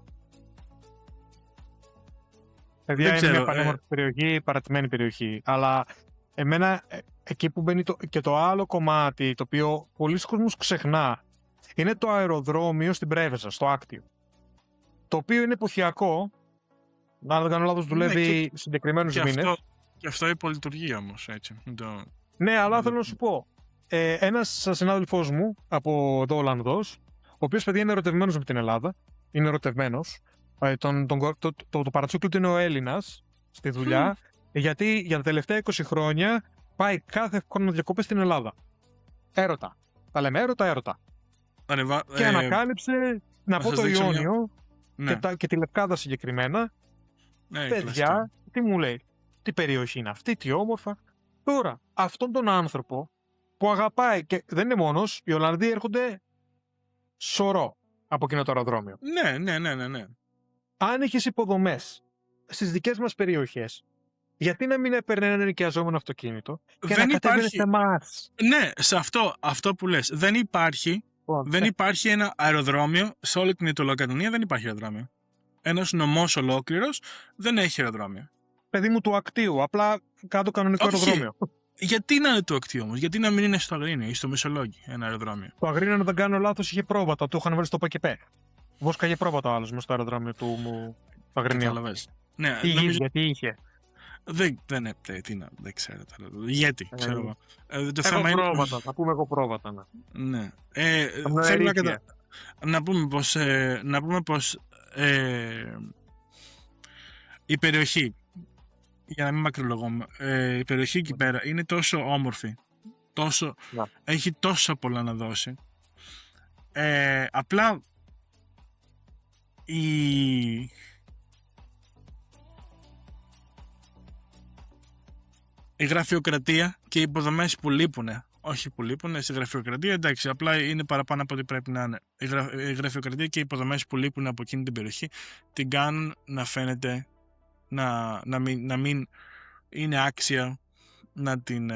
Παιδιά, δεν είναι μια ξέρω, πανέμορφη περιοχή, παρατημένη περιοχή. Αλλά εμένα εκεί που μπαίνει και το άλλο κομμάτι, το οποίο πολλοί κόσμος ξεχνά, είναι το αεροδρόμιο στην Πρέβεζα, στο Άκτιο. Το οποίο είναι εποχιακό. Αν δεν κάνω λάθος, δουλεύει συγκεκριμένους Και μήνες. αυτό υπολειτουργεί όμως. Έτσι. Ναι, αλλά θέλω να σου πω. Ένας συνάδελφός μου από εδώ Ολλανδός, ο οποίος, παιδιά, είναι ερωτευμένος με την Ελλάδα. Είναι ερωτευμένος. Το παρατσούκλι του είναι ο Έλληνας στη δουλειά, γιατί για τα τελευταία 20 χρόνια πάει κάθε χρόνο διακοπές στην Ελλάδα. Έρωτα. Τα λέμε έρωτα. Και ανακάλυψε, να πω το Ιόνιο και τη Λευκάδα συγκεκριμένα. Ναι, παιδιά, τι μου λέει, τι περιοχή είναι αυτή, τι όμορφα. Τώρα, αυτόν τον άνθρωπο που αγαπάει, και δεν είναι μόνος, οι Ολλανδοί έρχονται σωρό από εκείνο το αεροδρόμιο. Ναι. Αν έχεις υποδομές στις δικές μας περιοχές, γιατί να μην έπαιρνε ένα ενοικιαζόμενο αυτοκίνητο και να κατέβαινε σε εμάς? Ναι, σε αυτό που λες. Δεν υπάρχει ένα αεροδρόμιο σε όλη την Ιταλοκατοικία, δεν υπάρχει αεροδρόμιο. Ένας νομός ολόκληρος δεν έχει αεροδρόμιο. Παιδί μου, του Ακτίου, απλά κάτω κανονικό αεροδρόμιο. Γιατί να είναι του Ακτίου όμως, γιατί να μην είναι στο Αγρίνιο ή στο Μεσολόγγι ένα αεροδρόμιο? Το Αγρίνιο, αν δεν κάνω λάθος, είχε πρόβατα. Το είχαν βάλει στο ΠΑΚΕΠΕ. Βόσκαγε πρόβατα ο άλλος μες στο αεροδρόμιο του Αγρινίου. Ναι, γιατί είχε. Δεν ξέρω. Γιατί, ξέρω εγώ. Έχω πρόβατα, θα πούμε εγώ πρόβατα. Ναι. Θέλω να πούμε πως η περιοχή, για να μην μακρολογούμε, η περιοχή εκεί πέρα είναι τόσο όμορφη, έχει τόσο πολλά να δώσει. Απλά η γραφειοκρατία και οι υποδομές που λείπουν, στη γραφειοκρατία, εντάξει, απλά είναι παραπάνω από ό,τι πρέπει να είναι. Η γραφειοκρατία και οι υποδομές που λείπουν από εκείνη την περιοχή την κάνουν να φαίνεται να μην είναι άξια να την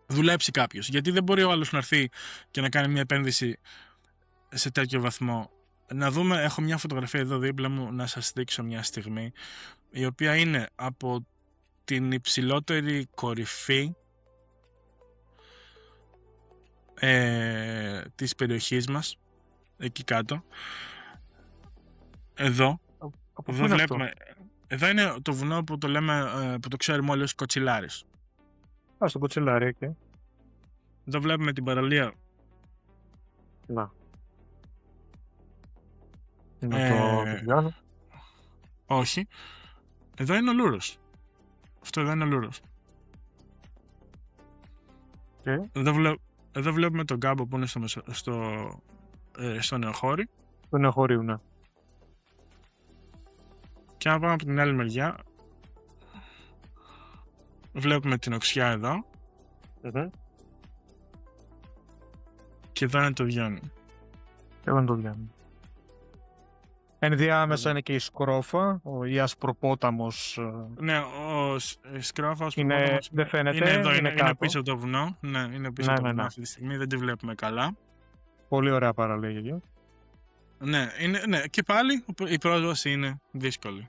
δουλέψει κάποιος. Γιατί δεν μπορεί ο άλλος να έρθει και να κάνει μια επένδυση σε τέτοιο βαθμό. Να δούμε, έχω μια φωτογραφία εδώ δίπλα μου να σας δείξω μια στιγμή, η οποία είναι από την υψηλότερη κορυφή της περιοχής μας, εκεί κάτω. Εδώ βλέπουμε. Εδώ είναι το βουνό που το λέμε, που το ξέρουμε όλοι ως Κοτσιλάρης. Στο Κοτσιλάρι, okay. Εδώ βλέπουμε την παραλία. Να. Όχι. Εδώ είναι ο Λούρος. Αυτό εδώ είναι ο Λούρος. Εδώ βλέπουμε τον κάμπο που είναι στο Νεοχώρι. Στο Νεοχώριο, ναι. Και αν πάμε από την άλλη μεριά, βλέπουμε την οξιά εδώ. Και εδώ είναι το Διόνι. Ενδιάμεσα είναι και η Σκρόφα, η Ασπροπόταμος. Ναι, ο Σκρόφα δεν φαίνεται. Είναι εδώ, είναι πίσω το βουνό. Ναι, είναι πίσω το βουνό αυτή τη στιγμή, δεν τη βλέπουμε καλά. Πολύ ωραία παραλία. Ναι, και πάλι η πρόσβαση είναι δύσκολη.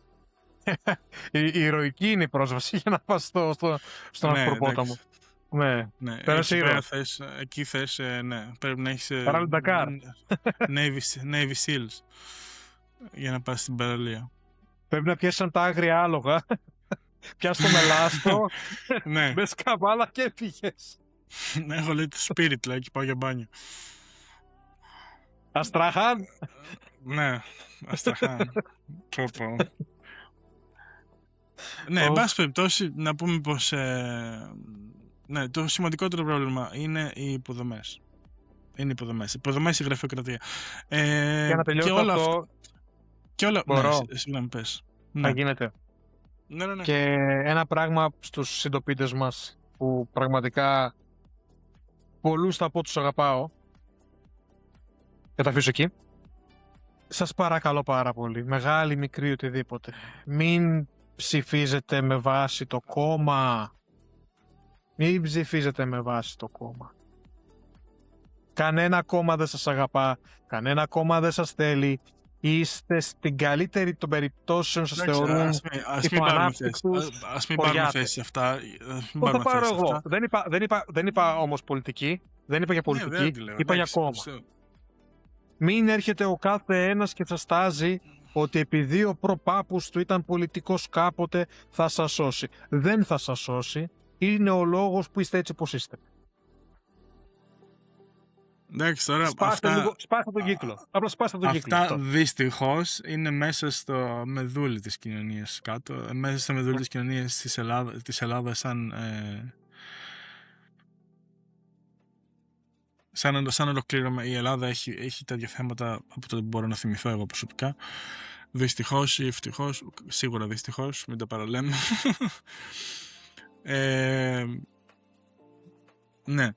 Η ηρωική είναι η πρόσβαση για να πας στον Ασπροπόταμο. Ναι, εκεί θες, πρέπει να έχεις Navy Seals για να πας στην παραλία. Πρέπει να πιάσεις τα άγρια άλογα, πιάσεις το μελάστο, μπες καβάλα και πήγες. Ναι, έχω λέει το Spirit, λέει, και πάω για μπάνιο. Αστραχάν. Ναι, Αστραχάν. Ναι, εν πάση περιπτώσει, να πούμε πως το σημαντικότερο πρόβλημα είναι οι υποδομές. Υποδομές, η γραφειοκρατία. Για να τελειώσω αυτό. Και όλα. Μπορώ. Συγγνώμη, πες. Να γίνεται. Ναι. Και ένα πράγμα στους συντοπίτες μας που πραγματικά πολλούς θα πω τους αγαπάω. Και τα αφήσω εκεί. Σας παρακαλώ πάρα πολύ, μεγάλη, μικρή, οτιδήποτε, μην ψηφίζετε με βάση το κόμμα. Μην ψηφίζετε με βάση το κόμμα. Κανένα κόμμα δεν σας αγαπά, κανένα κόμμα δεν σας θέλει. Είστε στην καλύτερη των περιπτώσεων, σας θεωρούν υποανάπτυκτους. Ας μην πάρουμε θέση σε αυτά. Το θα πάρω εγώ. Δεν είπα όμως πολιτική, δεν είπα για πολιτική, είπα για κόμμα. Μην έρχεται ο κάθε ένας και σας τάζει ότι επειδή ο προπάπους του ήταν πολιτικός κάποτε θα σας σώσει. Δεν θα σας σώσει. είναι ο λόγος που είστε έτσι όπως είστε? Εντάξει, τώρα Σπάστε τον κύκλο. Απλά σπάστε τον κύκλο. Αυτά δυστυχώς είναι μέσα στο μεδούλι της κοινωνίας κάτω. Μέσα στο μεδούλι της κοινωνίας της Ελλάδας σαν ολοκλήρωμα. Η Ελλάδα έχει τέτοια θέματα από το που μπορώ να θυμηθώ εγώ προσωπικά. Δυστυχώς ή ευτυχώς, σίγουρα δυστυχώς, μην τα παραλέμε. Ναι.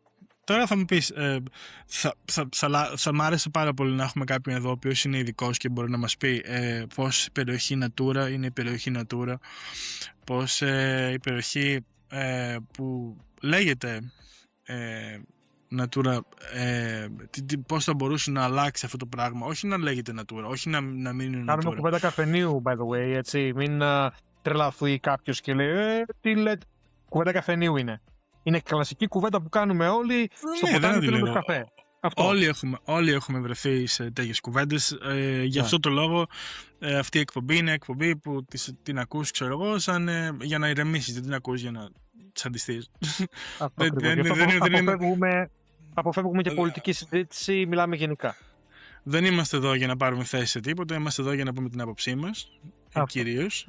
Τώρα θα μου πεις, θα μ' άρεσε πάρα πολύ να έχουμε κάποιον εδώ ο οποίος είναι ειδικός και μπορεί να μας πει πώς η περιοχή Natura είναι η περιοχή Natura, πώς η περιοχή που λέγεται Natura, πώς θα μπορούσε να αλλάξει αυτό το πράγμα, όχι να λέγεται Natura, όχι να μην είναι Natura. Κάνουμε κουβέντα καφενείου, by the way, έτσι, μην τρελαθεί κάποιος και λέει τι λέτε. Κουβέντα καφενείου είναι. Είναι κλασική κουβέντα που κάνουμε όλοι στο ποτάμι πίνοντας καφέ. Αυτό. Όλοι έχουμε βρεθεί σε τέτοιες κουβέντες. Γι' αυτό το λόγο αυτή η εκπομπή είναι εκπομπή που την ακούς, ξέρω εγώ, για να ηρεμήσεις. Δεν την ακούς για να τσαντιστείς. Αποφεύγουμε και πολιτική συζήτηση, μιλάμε γενικά. Δεν είμαστε εδώ για να πάρουμε θέση σε τίποτα, είμαστε εδώ για να πούμε την άποψή μας, κυρίως.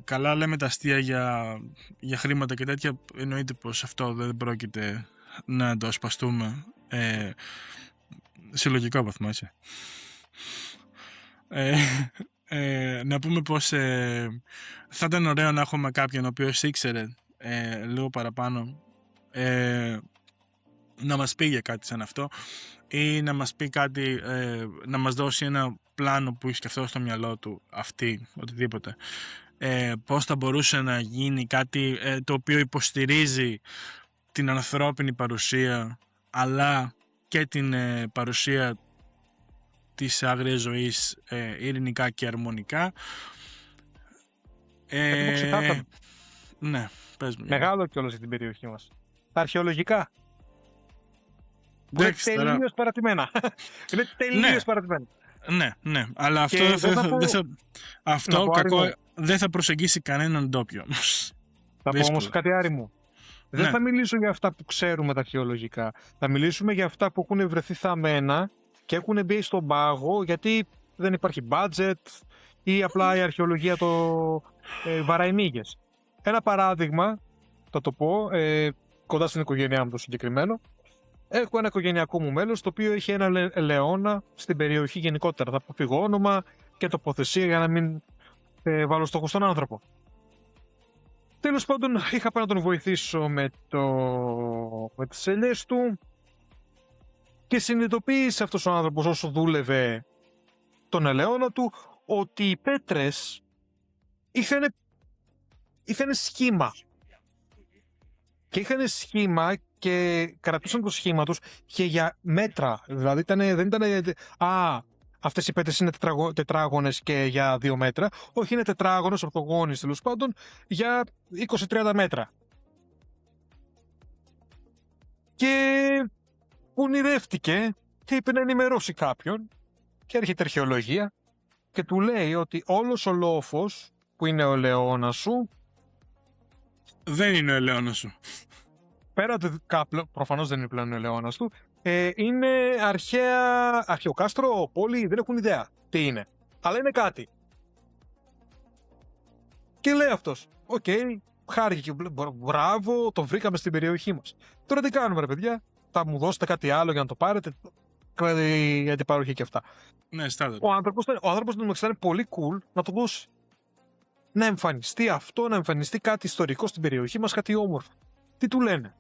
Καλά λέμε τα αστεία για χρήματα και τέτοια, εννοείται πως αυτό δεν πρόκειται να το ασπαστούμε σε λογικό βαθμό, έτσι. Να πούμε πως θα ήταν ωραίο να έχουμε κάποιον ο οποίος ήξερε λίγο παραπάνω να μας πει για κάτι σαν αυτό ή να μας πει κάτι, να μας δώσει ένα πλάνο που σκεφτόταν στο μυαλό του, αυτή, οτιδήποτε. Πώς θα μπορούσε να γίνει κάτι το οποίο υποστηρίζει την ανθρώπινη παρουσία αλλά και την παρουσία της άγριας ζωής ειρηνικά και αρμονικά. Ναι, πες μου. Μεγάλο κιόλας για την περιοχή μας. Τα αρχαιολογικά. Είναι τελείως παρατημένα. Είναι τελείως παρατημένα. Ναι, αλλά αυτό κακό δεν θα προσεγγίσει κανέναν ντόπιο. Θα πω όμως κάτι άρημο. Δεν θα μιλήσω για αυτά που ξέρουμε τα αρχαιολογικά. Θα μιλήσουμε για αυτά που έχουν βρεθεί θαμμένα και έχουν μπει στον πάγο γιατί δεν υπάρχει budget ή απλά η αρχαιολογία το βαράει μύγες. Ένα παράδειγμα, θα το πω, κοντά στην οικογένειά μου το συγκεκριμένο. Έχω ένα οικογενειακό μου μέλος το οποίο έχει ένα ελαιώνα στην περιοχή γενικότερα. Θα αποφύγω όνομα και τοποθεσία για να μην βάλω στόχο στον άνθρωπο. Τέλος πάντων, είχα πάει να τον βοηθήσω με τις ελιές του και συνειδητοποίησε αυτός ο άνθρωπος όσο δούλευε τον ελαιώνα του ότι οι πέτρες είχαν σχήμα. Και είχαν σχήμα και κρατούσαν το σχήμα τους και για μέτρα. Δηλαδή δεν ήταν αυτές οι πέτρες είναι τετράγωνες και για 2 μέτρα. Όχι, είναι τετράγωνες, ορθογώνες τέλος πάντων, για 20-30 μέτρα. Και ονειρεύτηκε και είπε να ενημερώσει κάποιον και έρχεται αρχαιολογία και του λέει ότι όλος ο λόφος που είναι ο ελαιώνας σου δεν είναι ο ελαιώνας σου. Πέρα ότι προφανώς δεν είναι πλέον ο ελαιώνας του, είναι αρχαίο κάστρο, πόλη, δεν έχουν ιδέα τι είναι. Αλλά είναι κάτι. Και λέει αυτός, οκ, χάρηκε και μπράβο, το βρήκαμε στην περιοχή μας. Τώρα τι κάνουμε ρε παιδιά, θα μου δώσετε κάτι άλλο για να το πάρετε, για την παροχή και αυτά. Ναι, στάδιο. Ο άνθρωπος του ήταν πολύ cool να το δώσει. Να εμφανιστεί αυτό, να εμφανιστεί κάτι ιστορικό στην περιοχή μας, κάτι όμορφο. Τι του λένε.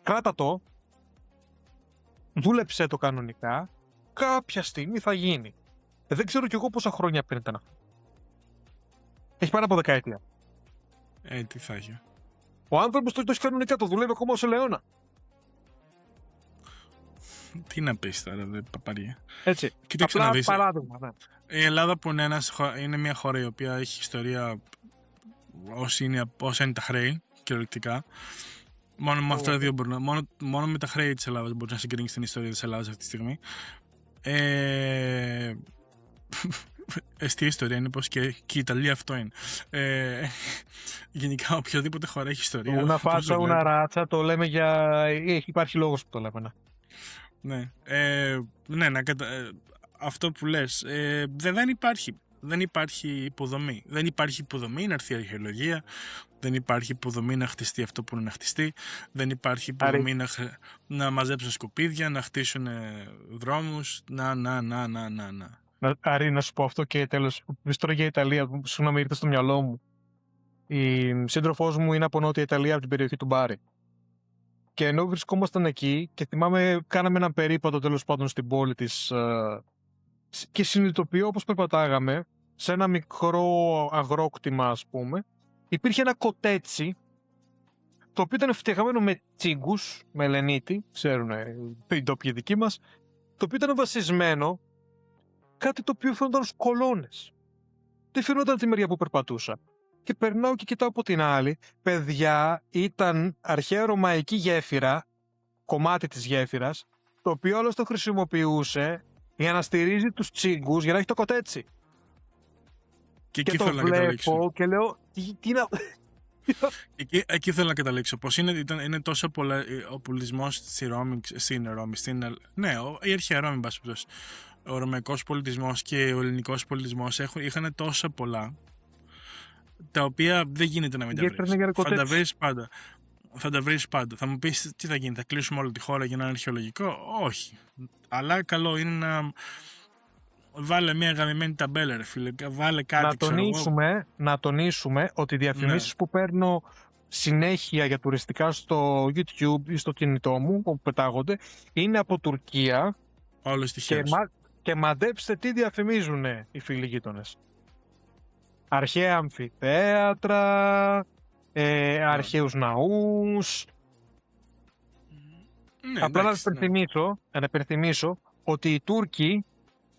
Κράτα το, δούλεψε το κανονικά, κάποια στιγμή θα γίνει. Δεν ξέρω κι εγώ πόσα χρόνια πριν ήταν αυτό. Έχει πάνω από δεκαετία. Τι θα έχει. Ο άνθρωπος το έχει κανονικά, το δουλεύει ακόμα ως ελαιώνα. Τι να πεις τώρα, δε παπαρία. Έτσι, κοίταξε απλά να δεις. παράδειγμα. Ναι. Η Ελλάδα που είναι μια χώρα η οποία έχει ιστορία όσα είναι τα χρέη, κυριολεκτικά. Μόνο με αυτά τα δύο μόνο με τα χρέη της Ελλάδας μπορεί να συγκρίνει την ιστορία της Ελλάδας αυτή τη στιγμή. Εστία ιστορία είναι πως και η Ιταλία αυτό είναι. Γενικά οποιοδήποτε χώρα έχει ιστορία. Ούνα όπως φάτσα, το ούνα βλέπω. ράτσα, το λέμε για... Υπάρχει λόγος που το λέμε, ναι. Ναι, ναι αυτό που λες, δεν υπάρχει υποδομή. Δεν υπάρχει υποδομή να έρθει η αρχαιολογία, δεν υπάρχει υποδομή να χτιστεί αυτό που είναι να χτιστεί, δεν υπάρχει υποδομή να μαζέψουν σκουπίδια, να χτίσουν δρόμους, να. Άρη, να σου πω αυτό και τέλος. Πες τώρα για Ιταλία, που συγγνώμη ήρθε στο μυαλό μου. Η σύντροφός μου είναι από Νότια Ιταλία, από την περιοχή του Μπάρι. Και ενώ βρισκόμασταν εκεί και θυμάμαι, κάναμε έναν περίπατο τέλος πάντων στην πόλη της και συνειδητοποιώ όπως περπατάγαμε σε ένα μικρό αγρόκτημα, ας πούμε, υπήρχε ένα κοτέτσι το οποίο ήταν φτιαγμένο με τσίγκους, με ελενίτη, ξέρουν οι ντόπιοι δικοί μας, το οποίο ήταν βασισμένο κάτι το οποίο φαίνονταν ως κολόνες. Δεν φαινόταν τη μεριά που περπατούσα. Και περνάω και κοιτάω από την άλλη, παιδιά, ήταν αρχαία ρωμαϊκή γέφυρα, κομμάτι της γέφυρας, το οποίο όλος το χρησιμοποιούσε για να στηρίζει τους τσίγκους για να έχει το κοτέτσι. Και Και εκεί το θέλω να καταλήξω. βλέπω και λέω, τι να... Εκεί θέλω να καταλήξω. Πως είναι τόσο πολλά ο πολιτισμός στην Ρώμη, ναι, η αρχαία Ρώμη, ο ρωμαϊκός πολιτισμός και ο ελληνικός πολιτισμός είχαν τόσα πολλά, τα οποία δεν γίνεται να μην τα βρεις. Θα τα βρεις πάντα. Θα μου πεις τι θα γίνει, θα κλείσουμε όλη τη χώρα για να είναι αρχαιολογικό? Όχι. Αλλά καλό είναι να βάλε μια γαμημένη ταμπέλα, ρε φίλε. Βάλε κάτι, να τονίσουμε ότι οι διαφημίσεις που παίρνω συνέχεια για τουριστικά στο YouTube ή στο κινητό μου, όπου πετάγονται, είναι από Τουρκία. Όλες τυχαίως. Και μαντέψτε τι διαφημίζουν οι φίλοι γείτονες. Αρχαία αμφιθέατρα, αρχαίους ναούς. Ναι, απλά εντάξει, να υπενθυμίσω ότι οι Τούρκοι,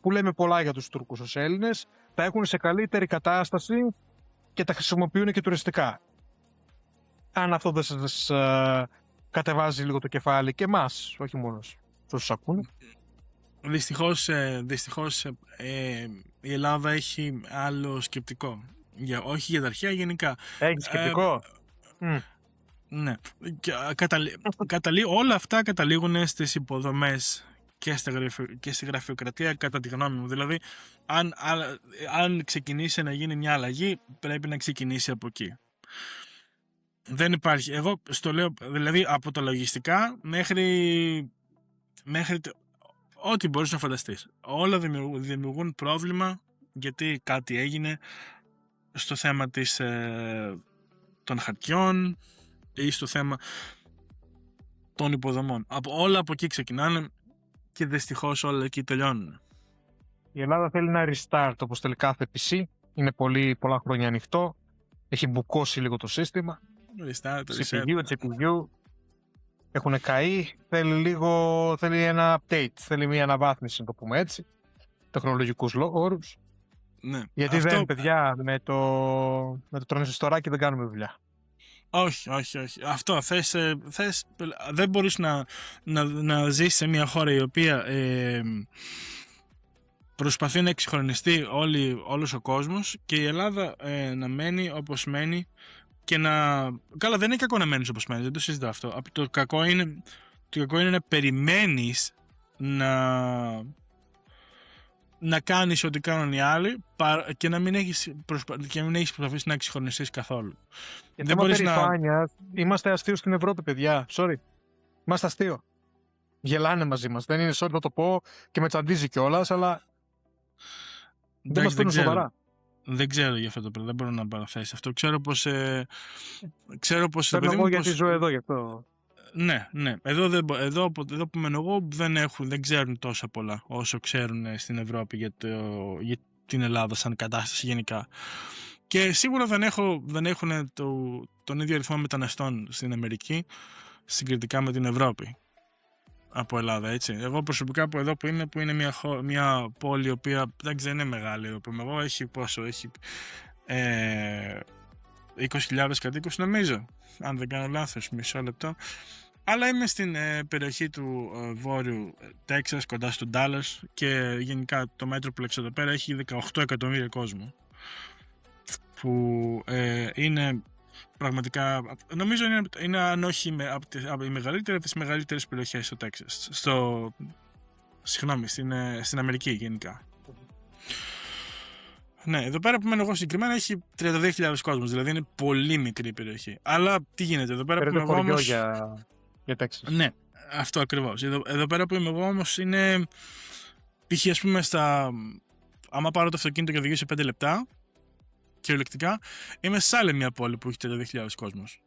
που λέμε πολλά για τους Τούρκους ως Έλληνες, τα έχουν σε καλύτερη κατάσταση και τα χρησιμοποιούν και τουριστικά. Αν αυτό δεν σας κατεβάζει λίγο το κεφάλι και εμάς, όχι μόνο όσους ακούνε. Δυστυχώς η Ελλάδα έχει άλλο σκεπτικό. Όχι για τα αρχαία, γενικά. Έχει σκεπτικό. Ναι. Όλα αυτά καταλήγουν στις υποδομές και στη γραφειοκρατία, κατά τη γνώμη μου. Δηλαδή, αν ξεκινήσει να γίνει μια αλλαγή, πρέπει να ξεκινήσει από εκεί. Δεν υπάρχει. Εγώ στο λέω, δηλαδή, από τα λογιστικά μέχρι ό,τι μπορείς να φανταστείς. Όλα δημιουργούν πρόβλημα, γιατί κάτι έγινε στο θέμα των χαρτιών ή στο θέμα των υποδομών. Όλα από εκεί ξεκινάνε και δυστυχώς όλα εκεί τελειώνουν. Η Ελλάδα θέλει ένα restart, όπως θέλει κάθε PC. Είναι πολλά χρόνια ανοιχτό. Έχει μπουκώσει λίγο το σύστημα. CPU, GPU. Έχουν καεί. Θέλει ένα update. Θέλει μια αναβάθμιση, να το πούμε έτσι. Τεχνολογικούς όρους. Ναι. Γιατί παιδιά, με το τρανζιστοράκι δεν κάνουμε δουλειά. Όχι. Αυτό δεν μπορείς να ζήσεις σε μια χώρα η οποία προσπαθεί να εξυγχρονιστεί όλος ο κόσμος και η Ελλάδα να μένει όπως μένει και Καλά, δεν είναι κακό να μένεις όπως μένεις, δεν το συζητάω αυτό. Το κακό είναι να περιμένεις να κάνεις ό,τι κάνουν οι άλλοι και να μην έχεις προσπαθήσει να εξυγχρονιστείς καθόλου. Δεν μπορείς είμαστε αστείο στην Ευρώπη, παιδιά. Sorry. Είμαστε αστείο. Γελάνε μαζί μας. Δεν είναι sorry να το πω και με τσαντίζει κιόλας, αλλά δεν μας παίρνουν σοβαρά. Δεν ξέρω για αυτό το πράγμα. Δεν μπορώ να παραθέσει αυτό. Ξέρω πως Παίρνω εγώ γιατί ζω εδώ γι' αυτό. Ναι. Εδώ που μένω εγώ δεν ξέρουν τόσα πολλά όσο ξέρουν στην Ευρώπη για την Ελλάδα σαν κατάσταση γενικά. Και σίγουρα δεν έχουν τον ίδιο αριθμό μεταναστών στην Αμερική συγκριτικά με την Ευρώπη από Ελλάδα, έτσι. Εγώ προσωπικά από εδώ που είναι μια πόλη η οποία δεν ξέρω, είναι μεγάλη εδώ που είμαι εγώ, έχει 20.000 κατοίκους νομίζω, αν δεν κάνω λάθος, μισό λεπτό. Αλλά είμαι στην περιοχή του βόρειου Τέξας, κοντά στο Ντάλλας, και γενικά το Μέτροπλεξ εδώ πέρα έχει 18 εκατομμύρια κόσμο, που είναι πραγματικά, νομίζω είναι αν όχι από η μεγαλύτερη, από τις μεγαλύτερες περιοχές στο Τέξας, συγγνώμη, στην Αμερική γενικά. Ναι, εδώ πέρα που μένω εγώ συγκεκριμένα έχει 32.000 κόσμος, δηλαδή είναι πολύ μικρή περιοχή. Αλλά τι γίνεται, εδώ πέρα που είμαι εγώ όμως... για Τέξας. Ναι, αυτό ακριβώς. Εδώ πέρα που είμαι εγώ όμως είναι... Π.χ. ας πούμε άμα πάρω το αυτοκίνητο και οδηγήσω 5 λεπτά, κυριολεκτικά, είμαι σε άλλη μια πόλη που έχει 32.000 κόσμος.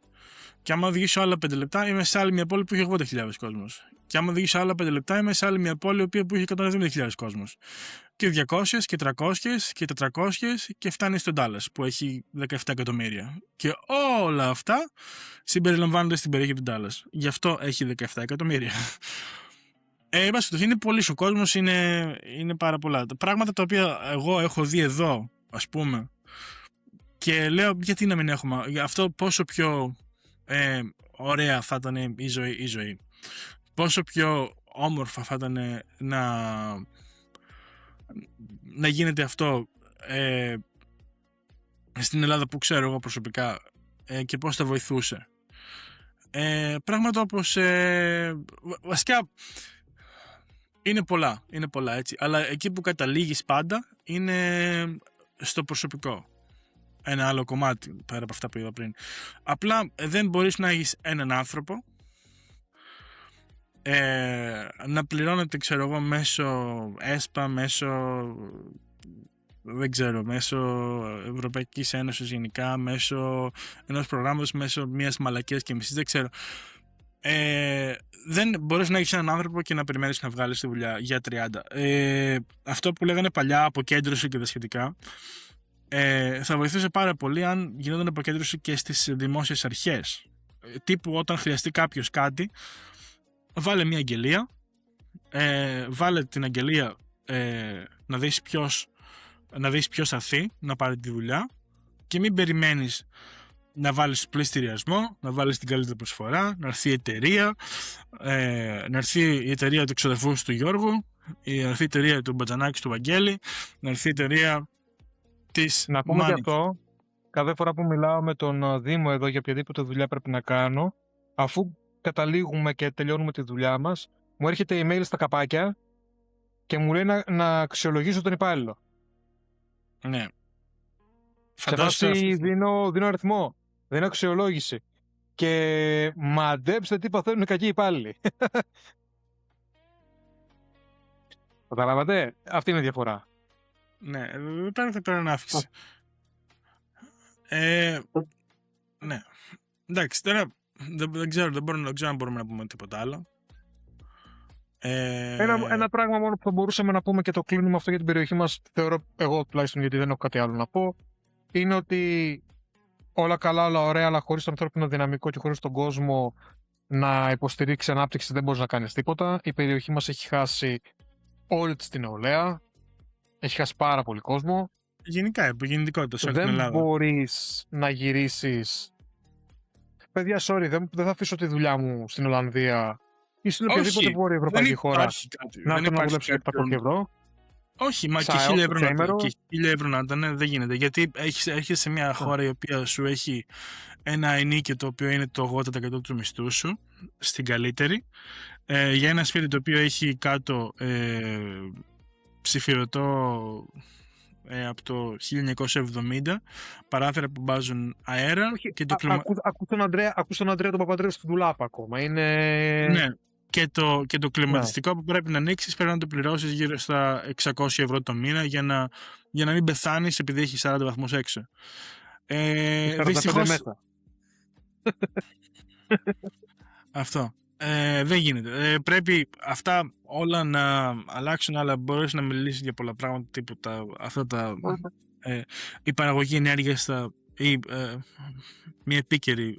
Και άμα οδηγήσω άλλα 5 λεπτά, είμαι σε άλλη μια πόλη που έχει 80.000 κόσμος. Και άμα οδηγήσω άλλα 5 λεπτά, είμαι σε άλλη μια πόλη που έχει 170.000 κόσμος. Και 200 και 300 και 400 και φτάνει στο Ντάλλας που έχει 17 εκατομμύρια. Και όλα αυτά συμπεριλαμβάνονται στην περιοχή του Ντάλλας. Γι' αυτό έχει 17 εκατομμύρια. Είναι πολύ ο κόσμος, είναι πάρα πολλά. Τα πράγματα τα οποία εγώ έχω δει εδώ, ας πούμε, και λέω γιατί να μην έχουμε αυτό, πόσο πιο ωραία θα ήταν η ζωή. Πόσο πιο όμορφα θα ήταν να γίνεται αυτό στην Ελλάδα που ξέρω εγώ προσωπικά, και πώς θα βοηθούσε. Πράγματα όπως βασικά είναι πολλά έτσι, αλλά εκεί που καταλήγεις πάντα είναι στο προσωπικό. Ένα άλλο κομμάτι πέρα από αυτά που είπα πριν. Απλά δεν μπορείς να έχεις έναν άνθρωπο να πληρώνεται, ξέρω εγώ, μέσω ΕΣΠΑ, μέσω Ευρωπαϊκής Ένωσης γενικά, μέσω ενός προγράμματος, μέσω μιας μαλακίας και μισής, δεν ξέρω. Δεν μπορείς να έχεις έναν άνθρωπο και να περιμένεις να βγάλεις τη δουλειά για 30. Αυτό που λέγανε παλιά αποκέντρωση και τα σχετικά, θα βοηθούσε πάρα πολύ αν γινόταν αποκέντρωση και στις δημόσιες αρχές. Τύπου όταν χρειαστεί κάποιος κάτι, βάλε μια αγγελία, βάλε την αγγελία να δεις ποιος θα έρθει να πάρει τη δουλειά, και μην περιμένεις να βάλεις πληστηριασμό, να βάλεις την καλύτερη προσφορά, να έρθει η εταιρεία, να έρθει η εταιρεία του ξαδερφού του Γιώργου, να έρθει η εταιρεία του Μπατζανάκη του Βαγγέλη, να έρθει η εταιρεία της Να πούμε Μάνικ. και αυτό, κάθε φορά που μιλάω με τον Δήμο εδώ για οποιαδήποτε δουλειά πρέπει να κάνω, αφού καταλήγουμε και τελειώνουμε τη δουλειά μας, μου έρχεται email στα καπάκια και μου λέει να αξιολογήσω τον υπάλληλο. Ναι. Σε φάση δίνω αριθμό, δίνω αξιολόγηση. Και μαντέψτε τι παθαίνουν οι κακοί υπάλληλοι. Καταλάβατε, αυτή είναι η διαφορά. Ναι, εδώ πέρα θα πρέπει να άφηξει. Ναι. Εντάξει, τώρα δεν ξέρω αν μπορούμε να πούμε τίποτα άλλο. Ένα πράγμα μόνο που θα μπορούσαμε να πούμε και το κλείνουμε αυτό για την περιοχή μας, θεωρώ εγώ τουλάχιστον, γιατί δεν έχω κάτι άλλο να πω, είναι ότι όλα καλά, όλα ωραία, αλλά χωρίς το ανθρώπινο δυναμικό και χωρίς τον κόσμο να υποστηρίξει ανάπτυξη δεν μπορείς να κάνεις τίποτα. Η περιοχή μας έχει χάσει όλη της την νεολαία, έχει χάσει πάρα πολύ κόσμο. Γενικά, υπογεννητικότητα σε όλη την Ελλάδα. Δεν μπορείς να γυρίσεις. Παιδιά, sorry, δεν θα αφήσω τη δουλειά μου στην Ολλανδία ή στην οποιαδήποτε βόρεια ευρωπαϊκή χώρα να έρθω να δουλέψω για 700 ευρώ. Όχι, μα και 1.000 ευρώ να ήταν, δεν γίνεται. Γιατί έχεις σε μια χώρα η οποία σου έχει ένα ενίκιο το οποίο είναι το 80% του μισθού σου, στην καλύτερη, για ένα σπίτι το οποίο έχει κάτω ψηφιωτό από το 1970, παράθυρα που μπάζουν αέρα. Όχι, και το ακούς τον Ανδρέα τον Παπαντρέου στην Τουλάπα ακόμα. Είναι... Ναι. Και το κλιματιστικό που πρέπει να ανοίξεις πρέπει να το πληρώσεις γύρω στα 600 ευρώ το μήνα για να μην πεθάνεις επειδή έχει 40 βαθμούς έξω. Δυστυχώς μέσα. Αυτό. Δεν γίνεται. Πρέπει αυτά όλα να αλλάξουν, αλλά μπορείς να μιλήσεις για πολλά πράγματα, τύπου η παραγωγή ενέργειας ή μια επίκαιρη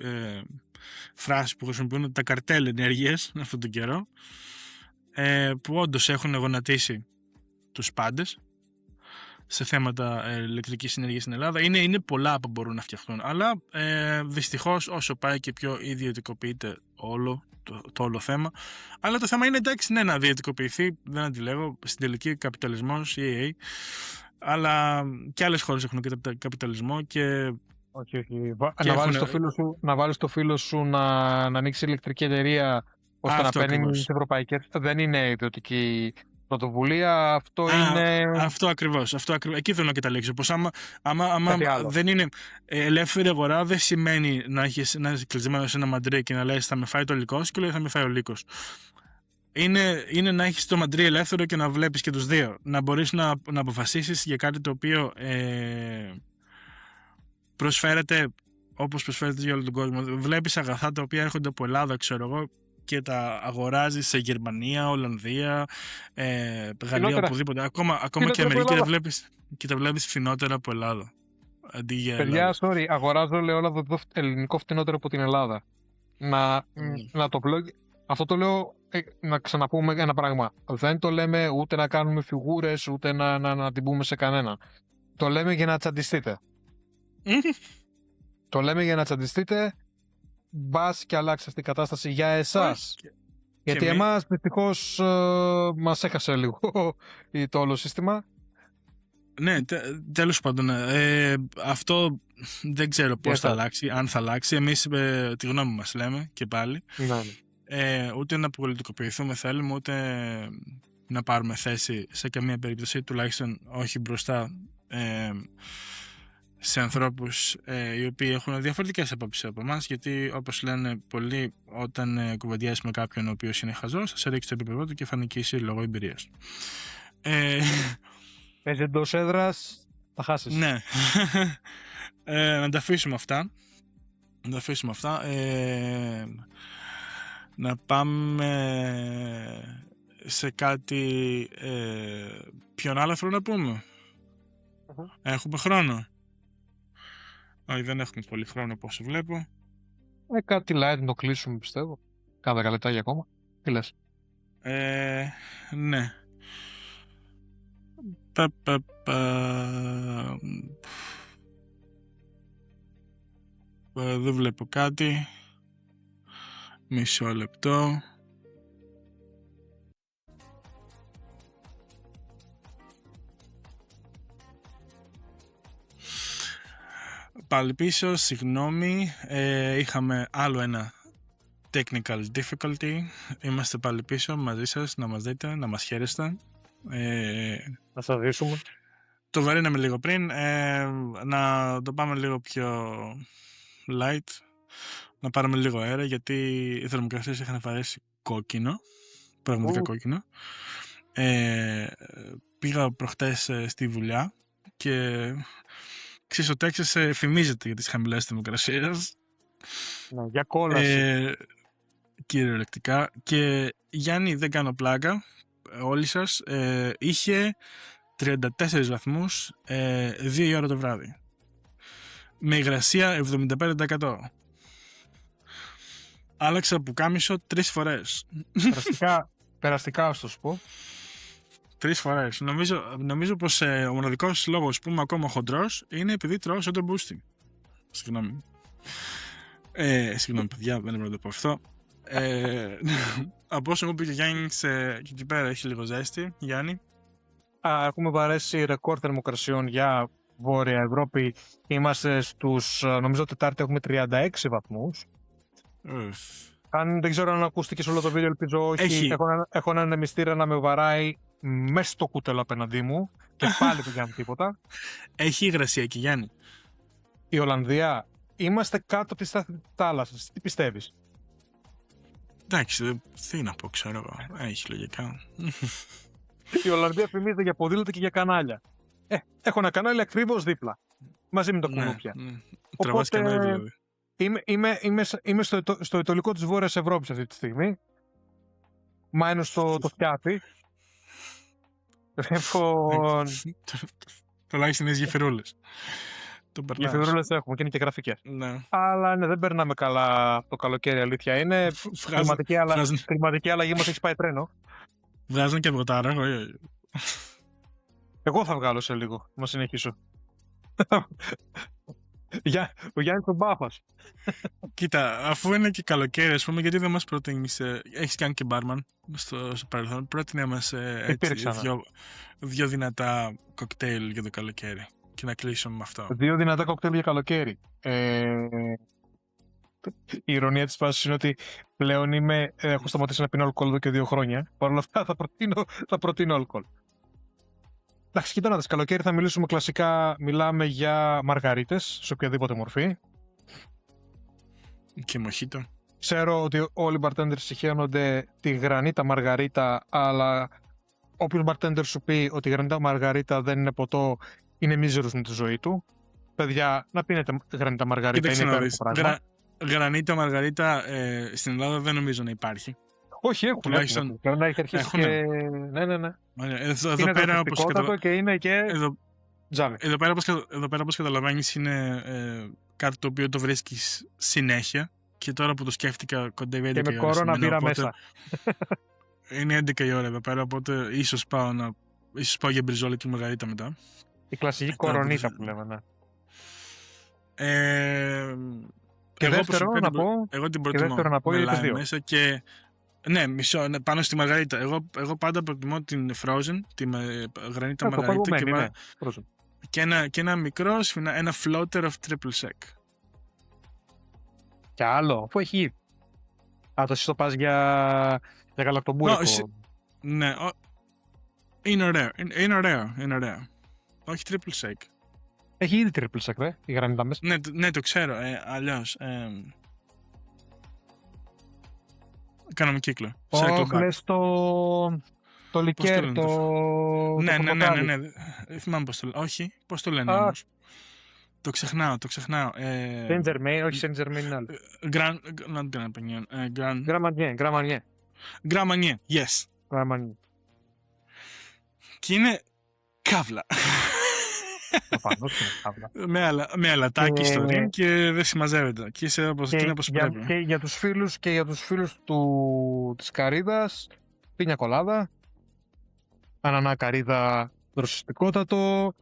φράση που χρησιμοποιούν, τα καρτέλ ενέργειας αυτόν τον καιρό, που όντως έχουν γονατίσει τους πάντες σε θέματα ηλεκτρικής ενέργειας στην Ελλάδα. Είναι πολλά που μπορούν να φτιαχτούν, αλλά δυστυχώς όσο πάει και πιο ιδιωτικοποιείται όλο το όλο θέμα. Αλλά το θέμα είναι εντάξει, ναι, να ιδιωτικοποιηθεί, δεν αντιλέγω. Στην τελική καπιταλισμός, EA. Αλλά και άλλες χώρες έχουν καπιταλισμό και. Όχι. Και Να βάλεις το φίλο σου να ανοίξει ηλεκτρική εταιρεία ώστε να παίρνει τις ευρωπαϊκές. Δεν είναι ιδιωτική πρωτοβουλία. Αυτό είναι. Αυτό ακριβώς. Εκεί θέλω να καταλήξω. Πως άμα δεν είναι ελεύθερη αγορά, δεν σημαίνει να είσαι κλεισμένο σε ένα μαντρί και να λες θα με φάει το λύκος και λέει θα με φάει ο λύκος. Είναι να έχεις το μαντρί ελεύθερο και να βλέπεις και τους δύο. Να μπορείς να αποφασίσεις για κάτι το οποίο προσφέρεται όπως προσφέρεται για όλο τον κόσμο. Βλέπεις αγαθά τα οποία έρχονται από Ελλάδα, ξέρω εγώ, και τα αγοράζεις σε Γερμανία, Ολλανδία, Γαλλία, οπουδήποτε. Ακόμα και Αμερική τα βλέπεις φθηνότερα από Ελλάδα. Αντί για παιδιά, sorry, αγοράζω ελαιόλαδο ελληνικό φθηνότερο από την Ελλάδα. Να το πω. Αυτό το λέω, να ξαναπούμε ένα πράγμα. Δεν το λέμε ούτε να κάνουμε φιγούρες, ούτε να την πούμε σε κανένα. Το λέμε για να τσαντιστείτε. Το λέμε για να τσαντιστείτε. Μπας και αλλάξει αυτή η κατάσταση για εσάς. Γιατί εμάς δυστυχώς μας έχασε λίγο το όλο σύστημα. Ναι, τέλος πάντων. Αυτό δεν ξέρω πώς θα αλλάξει, αν θα αλλάξει. Εμείς τη γνώμη μας λέμε και πάλι. Ούτε να πολιτικοποιηθούμε θέλουμε, ούτε να πάρουμε θέση σε καμία περίπτωση, τουλάχιστον όχι μπροστά σε ανθρώπους οι οποίοι έχουν διαφορετικές απόψεις από εμάς, γιατί όπως λένε πολλοί, όταν κουβεντιάσεις με κάποιον ο οποίος είναι χαζός, θα σε ρίξει το επίπεδο του και θα νικήσει λόγω εμπειρίας. Παίζει εντός έδρας, θα χάσεις. Ναι. Να τα αφήσουμε αυτά. Να πάμε σε κάτι ποιον άλλο θέλω να πούμε. Έχουμε χρόνο? Όχι, δεν έχουμε πολύ χρόνο από όσο βλέπω. Κάτι light να το κλείσουμε, πιστεύω. Κάνα 10 λεπτάκια ακόμα. Τι λες? Ναι. Δεν βλέπω κάτι. Μισό λεπτό. Πάλι πίσω, συγγνώμη. Είχαμε άλλο ένα technical difficulty. Είμαστε πάλι πίσω μαζί σας, να μας δείτε, να μας χαίρεστε. Να σας δείσουμε. Το βαρύναμε λίγο πριν. Να το πάμε λίγο πιο light. Να πάρουμε λίγο αέρα, γιατί οι θερμοκρασίες είχαν βαρέσει κόκκινο. Πραγματικά κόκκινο. Πήγα προχτές στη δουλειά και ξέρεις, ο Τέξας φημίζεται για τις χαμηλές θερμοκρασίες. Για κόλαση. Κυριολεκτικά. Και Γιάννη, δεν κάνω πλάκα, όλοι σας, είχε 34 βαθμούς 2 η ώρα το βράδυ. Με υγρασία 75%. Άλλαξα πουκάμισο 3 φορές. Περαστικά, ας το σου πω. 3 φορές. Νομίζω πως ο μοναδικός λόγος που είμαι ακόμα χοντρός είναι επειδή τρώω σαν τον Μπούστη. Συγγνώμη. Συγγνώμη παιδιά, δεν έπρεπε να το πω αυτό. Από όσο μου πει και ο Γιάννης και εκεί πέρα έχει λίγο ζέστη. Γιάννη. Έχουμε παρέσει ρεκόρ θερμοκρασιών για Βόρεια Ευρώπη. Είμαστε στους, νομίζω Τετάρτη έχουμε 36 βαθμούς. Αν δεν ξέρω αν ακούστηκε όλο το βίντεο, ελπίζω όχι. Έχω έναν ανεμιστήρα να με βαράει μέσα στο κούτελο απέναντί μου και πάλι δεν κάνει τίποτα. Έχει υγρασία εκεί, Γιάννη. Η Ολλανδία, είμαστε κάτω από τις θάλασσες. Τι πιστεύεις? Εντάξει, τι να πω, ξέρω εγώ. Έχει λογικά. Η Ολλανδία φημίζεται για ποδήλατα και για κανάλια. Έχω ένα κανάλι ακριβώς δίπλα. Μαζί με το κουνούπια. Τραβάς κανάλι δηλαδή. Είμαι στο ετωλικό της Βόρειας Ευρώπης αυτή τη στιγμή. Μένω στο Φτιάτι. Λοιπόν... Τουλάχιστον είναι γεφυρούλες. Γεφυρούλες έχουμε και είναι και γραφικές. Ναι. Αλλά ναι, δεν περνάμε καλά το καλοκαίρι, αλήθεια είναι. Κλιματική αλλαγή μας έχει πάει τρένο. Βγάζουν και αυγοτάρα. Εγώ θα βγάλω σε λίγο, να συνεχίσω. Ο Γιάννης ο Μπάφας. Κοίτα, αφού είναι και καλοκαίρι, ας πούμε, γιατί δεν μας προτείνεις, έχεις κάνει και μπάρμαν στο παρελθόν, πρότεινε μας δύο δυνατά κοκτέιλ για το καλοκαίρι και να κλείσουμε με αυτό. 2 δυνατά κοκτέιλ για καλοκαίρι. Η ειρωνία της φάσης είναι ότι πλέον έχω σταματήσει να πίνω αλκοόλ εδώ και 2 χρόνια. Παρ' όλα αυτά θα προτείνω αλκοόλ. Εντάξει, κοίτα να δεις, καλοκαίρι θα μιλήσουμε κλασικά, μιλάμε για μαργαρίτες σε οποιαδήποτε μορφή. Και μοχίτο. Ξέρω ότι όλοι οι bartenders συχαίνονται τη γρανίτα μαργαρίτα, αλλά όποιος bartender σου πει ότι η γρανίτα μαργαρίτα δεν είναι ποτό, είναι μίζερος με τη ζωή του. Παιδιά, να πίνετε γρανίτα μαργαρίτα, είναι υπέροχο πράγμα. Γρανίτα μαργαρίτα στην Ελλάδα δεν νομίζω να υπάρχει. Όχι, έχουν. Τουλάχιστον να έχει αρχίσει και... Ναι. Εδώ πέρα, όπως και είναι και... Εδώ πέρα, όπως καταλαβαίνεις, είναι κάτι το οποίο το βρίσκεις συνέχεια. Και τώρα που το σκέφτηκα, κοντεύει 11 η ώρα. Και με κόρονα μπήρα μέσα. Είναι 11 η ώρα εδώ πέρα, οπότε ίσως πάω για μπριζόλα και μαργαρίτα μετά. Η κλασική κορονίτα που λέμε, ναι. Και εγώ την προτιμώ με μέσα και... Ναι, πάνω στη μαργαρίτα. Εγώ πάντα προτιμώ την frozen, τη γρανίτα μαργαρίτα και ένα μικρό, ένα floater of triple sec. Και άλλο, αφού έχει ήδη. Το εσύ το πας για γαλακτομπούρικο. Ναι, είναι ωραίο. Όχι triple sec. Έχει ήδη triple sec, η γρανίτα μέσα. Ναι, το ξέρω, αλλιώς. Κάναμε κύκλο. Λες το λικέρ, Ναι. Θυμάμαι πώς το λένε. Όχι, πώς το λένε όμως. Το ξεχνάω. Saint Germain, όχι Saint Germain είναι άλλο. Grand Marnier, yes. Και είναι καύλα. Με αλατάκι στο ριν και δεν συμμαζεύεται. Και είσαι όπως πρέπει. Και για τους φίλους της καρύδας, πίνια κολάδα, ανανά καρύδα δροσιστικότατο,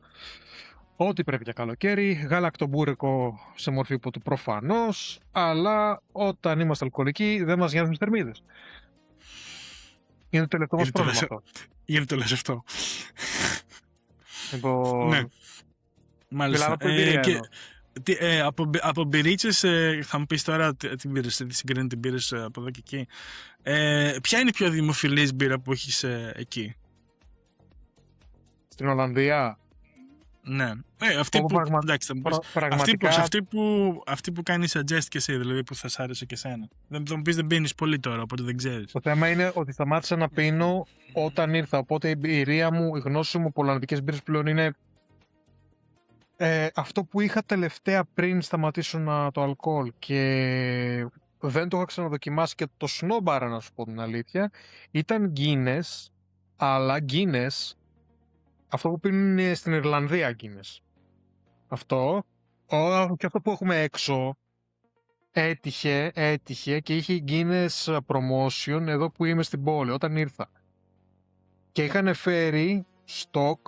ό,τι πρέπει για καλοκαίρι, γαλακτομπούρικο σε μορφή ποτού προφανώς, αλλά όταν είμαστε αλκοολικοί δεν μας νοιάζουν τις θερμίδες. Είναι το τελευταίο μας πρόβλημα αυτό. Γιατί το λες αυτό. Ναι. Μάλιστα. Από μπυρίτσες, θα μου πεις τώρα τι συγκρίνει την πήρες από εδώ και εκεί. Ποια είναι η πιο δημοφιλής μπύρα που έχεις εκεί? Στην Ολλανδία. Ναι. Αυτή που κάνει suggest και εσύ, δηλαδή που θα σ' άρεσε και εσένα. Δεν μου πεις, δεν πίνεις πολύ τώρα, οπότε δεν ξέρεις. Το θέμα είναι ότι σταμάτησα να πίνω όταν ήρθα, οπότε η εμπειρία μου, η γνώση μου από ολλανδικές μπύρες πλέον είναι αυτό που είχα τελευταία πριν σταματήσω το αλκοόλ και δεν το είχα ξαναδοκιμάσει και το σνόμπαρα, να σου πω την αλήθεια, ήταν Guinness, αλλά Guinness, αυτό που πίνουν στην Ιρλανδία Guinness. Αυτό, και αυτό που έχουμε έξω, έτυχε και είχε Guinness promotion εδώ που είμαι στην πόλη, όταν ήρθα. Και είχαν φέρει στοκ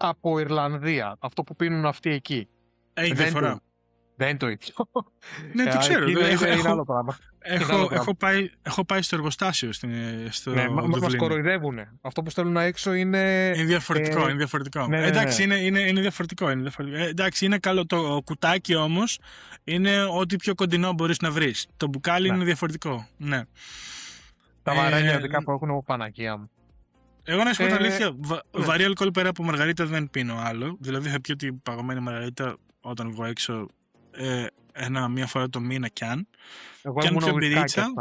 από Ιρλανδία, αυτό που πίνουν αυτοί εκεί. Έχει διαφορά. Δεν είναι το ίδιο. Ναι, το ξέρω. Είναι άλλο πράγμα. Έχω πάει στο εργοστάσιο στο Δουβλίνο. Μας κοροϊδεύουνε. Αυτό που στέλνουν έξω είναι... Είναι διαφορετικό. Ναι. Εντάξει, είναι διαφορετικό. Εντάξει, είναι καλό. Το κουτάκι όμως είναι ό,τι πιο κοντινό μπορείς να βρεις. Το μπουκάλι είναι διαφορετικό. Ναι. Τα βαρέλια ειδικά που έχουν από Παναγία μου. Εγώ να σου πω την αλήθεια, βαρύ αλκοόλ πέρα από μαργαρίτα δεν πίνω άλλο. Δηλαδή θα πιω την παγωμένη μαργαρίτα όταν βγω έξω μία φορά το μήνα κι αν. Εγώ κι αν πιο μπυρίτσα.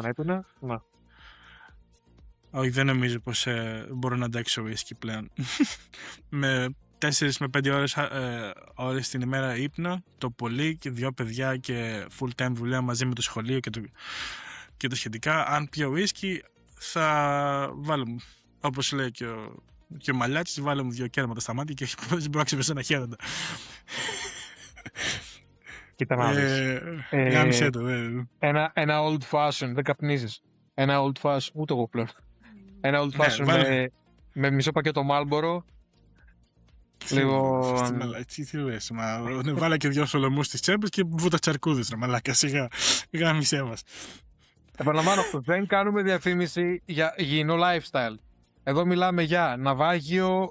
Όχι, δεν νομίζω πως μπορώ να αντέξω ουίσκι πλέον. Με 4 με 5 ώρες την ημέρα ύπνο, το πολύ, και 2 παιδιά και full time δουλειά μαζί με το σχολείο και το σχετικά. Αν πιω ουίσκι θα βάλω, όπως λέει και ο Μαλιάτσης, βάλω μου 2 κέρματα στα μάτια και δεν μπορώ να ξεπεράσω ένα χαίροντα. Κοίτα να δεις. Γάμισε το. Ένα old fashion, δεν καπνίζεις. Ένα old fashion, ούτε εγώ πλέον. Ένα old fashion με μισό πακέτο Marlboro Λοιπόν, Τι λες, μα βάλα και 2 σολομούς στις τσέπες και βούτα τσαρκούδες, ρε μαλάκα, σιγά, γάμισέ μας. επαναλαμβάνω, δεν κάνουμε διαφήμιση για υγιεινό lifestyle. Εδώ μιλάμε για ναυάγιο.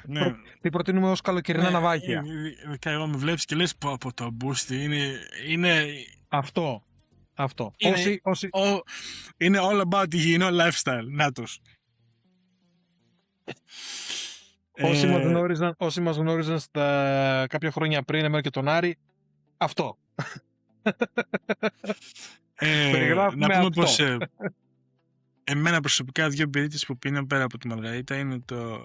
Ναι. Τι προτείνουμε ως καλοκαιρινά ναυάγια. Ειδικά εγώ με βλέπεις και λες πω από το μπούστι είναι... Αυτό. Είναι, είναι all about υγιεινό lifestyle. Νάτος. Όσοι μας γνώριζαν στα κάποια χρόνια πριν, εμένα και τον Άρη, αυτό. Να πούμε πως εμένα προσωπικά 2 μπυρίτες που πίνω πέρα από τη Μαργαρίτα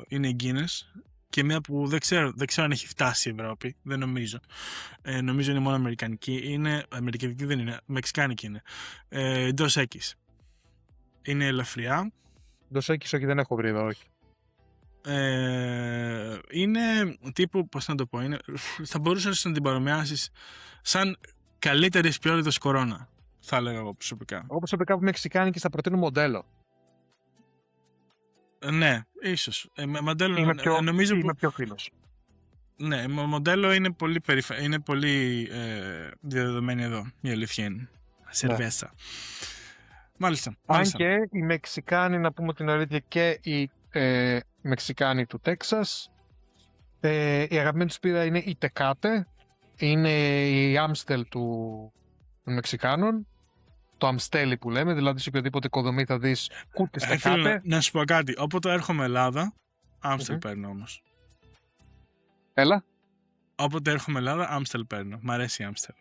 είναι η Guinness και μία που δεν ξέρω αν έχει φτάσει η Ευρώπη, δεν νομίζω. Νομίζω είναι μόνο αμερικανική. Αμερικανική δεν είναι, μεξικάνικη είναι. Dos Equis. Είναι ελαφριά. Dos Equis, όχι, δεν έχω βρει εδώ, όχι. Είναι τύπου, πώς να το πω, θα μπορούσες να την παρομοιάσεις σαν καλύτερης ποιότητας κορώνα, θα έλεγα εγώ προσωπικά. Εγώ προσωπικά που μεξικάνικη θα προτείνω μοντέλο. Ναι, ίσως. Μοντέλο, νομίζω είμαι πιο φίλος. Ναι, μοντέλο είναι πολύ, είναι πολύ διαδεδομένη εδώ, η αλήθεια είναι. Σερβέσα. Ναι. Μάλιστα. Αν και οι Μεξικάνοι, να πούμε την αλήθεια, και οι Μεξικάνοι του Τέξας, η αγαπημένη τους πύρα είναι η Τεκάτε, είναι η Άμστελ των Μεξικάνων, το Αμστέλι που λέμε, δηλαδή σε οποιοδήποτε οικοδομή θα δεις κούτις Τεκάτε. Να σου πω κάτι, όποτε έρχομαι Ελλάδα, Άμστελ παίρνω όμως. Έλα. Όποτε έρχομαι Ελλάδα, Άμστελ παίρνω. Μ' αρέσει η Άμστελ.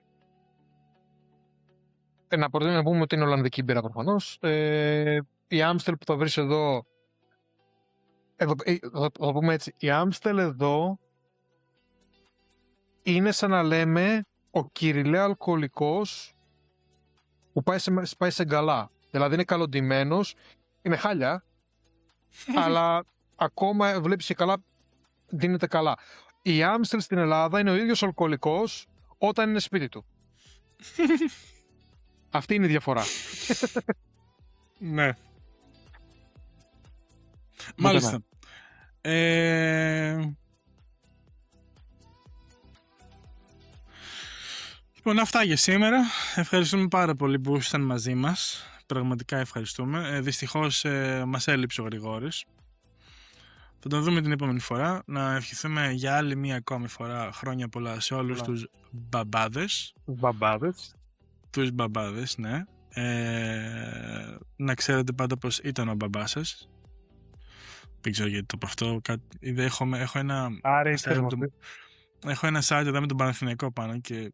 Να πούμε ότι είναι Ολλανδική μπύρα προφανώς. Η Άμστελ που θα βρεις εδώ, θα πούμε έτσι, η Άμστελ εδώ είναι σαν να λέμε ο κυριλέ αλκοολικός που πάει σε γκαλά. Δηλαδή είναι καλοντημένος, είναι χάλια, αλλά ακόμα βλέπεις και καλά, δίνεται καλά. Η Άμστελ στην Ελλάδα είναι ο ίδιος αλκοολικός όταν είναι σπίτι του. Αυτή είναι η διαφορά. Ναι. Μάλιστα. Λοιπόν, αυτά για σήμερα. Ευχαριστούμε πάρα πολύ που ήσασταν μαζί μας. Πραγματικά ευχαριστούμε. Δυστυχώς μας έλειψε ο Γρηγόρης. Θα τον δούμε την επόμενη φορά. Να ευχηθούμε για άλλη μία ακόμη φορά χρόνια πολλά σε όλους τους μπαμπάδες. Τους μπαμπάδες, ναι. Να ξέρετε πάντα πως ήταν ο μπαμπάς σας. Δεν ξέρω γιατί το πω αυτό. Έχω ένα... Έχω ένα site εδώ με τον Παναθηναϊκό πάνω και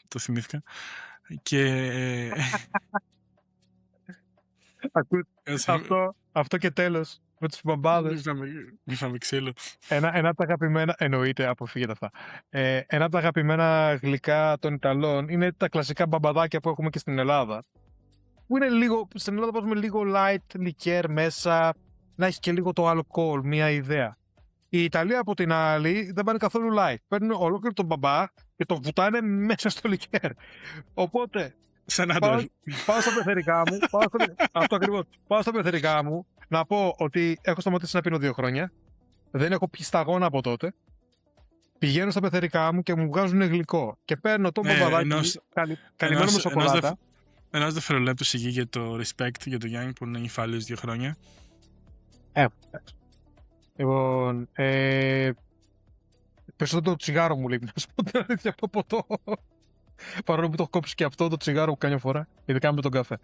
το θυμήθηκα. Και... αυτό και τέλος. Με τους μπαμπάδες. Μη φάμε ξύλο. Ένα από τα αγαπημένα, εννοείται, αποφύγετε αυτά. Ένα από τα αγαπημένα γλυκά των Ιταλών είναι τα κλασικά μπαμπαδάκια που έχουμε και στην Ελλάδα. Που είναι λίγο, στην Ελλάδα βάζουμε λίγο light liqueur μέσα, να έχει και λίγο το αλκοόλ, μια ιδέα. Η Ιταλία από την άλλη δεν πάνε καθόλου light. Παίρνουν ολόκληρο τον μπαμπά και τον βουτάνε μέσα στο liqueur. Οπότε, πάω στα πεθερικά μου, αυτό ακριβώς, πάω στα πεθερικά μου, να πω ότι έχω σταματήσει να πίνω 2 χρόνια. Δεν έχω πιει σταγόνα από τότε. Πηγαίνω στα πεθερικά μου και μου βγάζουν γλυκό. Και παίρνω το μπαμπαδάκι καλυμμένο με σοκολάτα. Ένας δευτερολέπτος σιγή για το respect για το Γιάννη που είναι νυφάλιος 2 χρόνια. Λοιπόν, περισσότερο το τσιγάρο μου λείπει, να σου πω την αλήθεια, από το ποτό. Παρόλο που το έχω κόψει και αυτό το τσιγάρο που κάνει φορά, ειδικά με τον καφέ.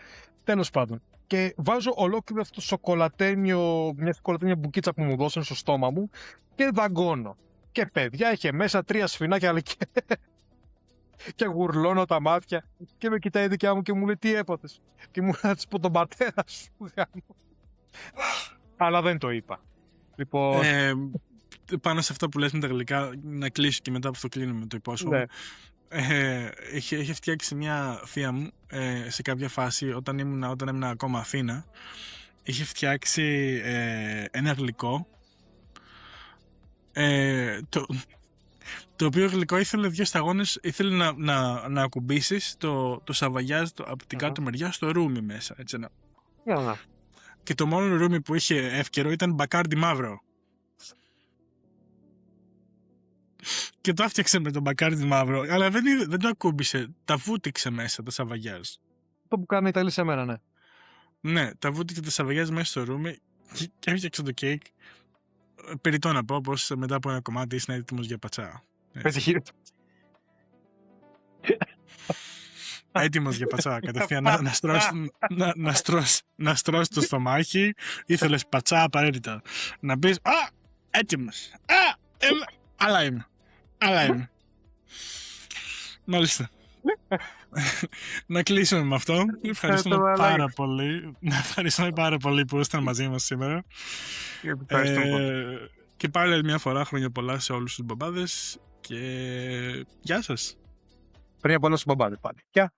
Τέλος πάντων. Και βάζω ολόκληρο αυτό το σοκολατένιο, μια σοκολατένια μπουκίτσα που μου δώσαν στο στόμα μου και δαγκώνω. Και παιδιά, είχε μέσα 3 σφινάκια, αλλά και γουρλώνω τα μάτια και με κοιτάει η δικιά μου και μου λέει τι έπαθες. Και μου λέει να της πω τον πατέρα σου γάμο. Αλλά δεν το είπα. Λοιπόν... πάνω σε αυτό που λες με τα γλυκά, να κλείσω και μετά από αυτό κλείνουμε το υπόσχομαι. Ναι. Είχε φτιάξει μια θεία μου σε κάποια φάση όταν ήμουν ακόμα Αθήνα. Είχε φτιάξει ένα γλυκό το οποίο γλυκό ήθελε 2 σταγόνες, ήθελε να ακουμπήσεις το σαβαγιάζ από την κάτω μεριά στο ρούμι μέσα, έτσι να. Και το μόνο ρούμι που είχε εύκαιρο ήταν μπακάρντι μαύρο. και το έφτιαξε με τον μπακάρδι μαύρο, αλλά δεν το ακούμπησε. Τα βούτυξε μέσα τα σαβαγιάζ. Το που κάνουν οι Ιταλοί σε μένα, ναι. Ναι, τα βούτυξε τα σαβαγιάζ μέσα στο ρούμι και έφτιαξε το κέικ. Περιττό να πω πως μετά από ένα κομμάτι είσαι έτοιμος για πατσά. Πέτυχε. Έτοιμος για πατσά. Κατευθείαν να στρώσει το στομάχι. Ήθελες πατσά απαραίτητα. Να πεις «Α, έτοιμος. Αλλά είμαι. Μάλιστα. Να κλείσουμε με αυτό. Ευχαριστούμε πάρα πολύ. Να ευχαριστούμε πάρα πολύ που ήσταν μαζί μας σήμερα. Και πάλι μια φορά χρόνια πολλά σε όλους τους μπαμπάδες και γεια σας. Χρόνια πολλά στους μπαμπάδες πάλι. Γεια.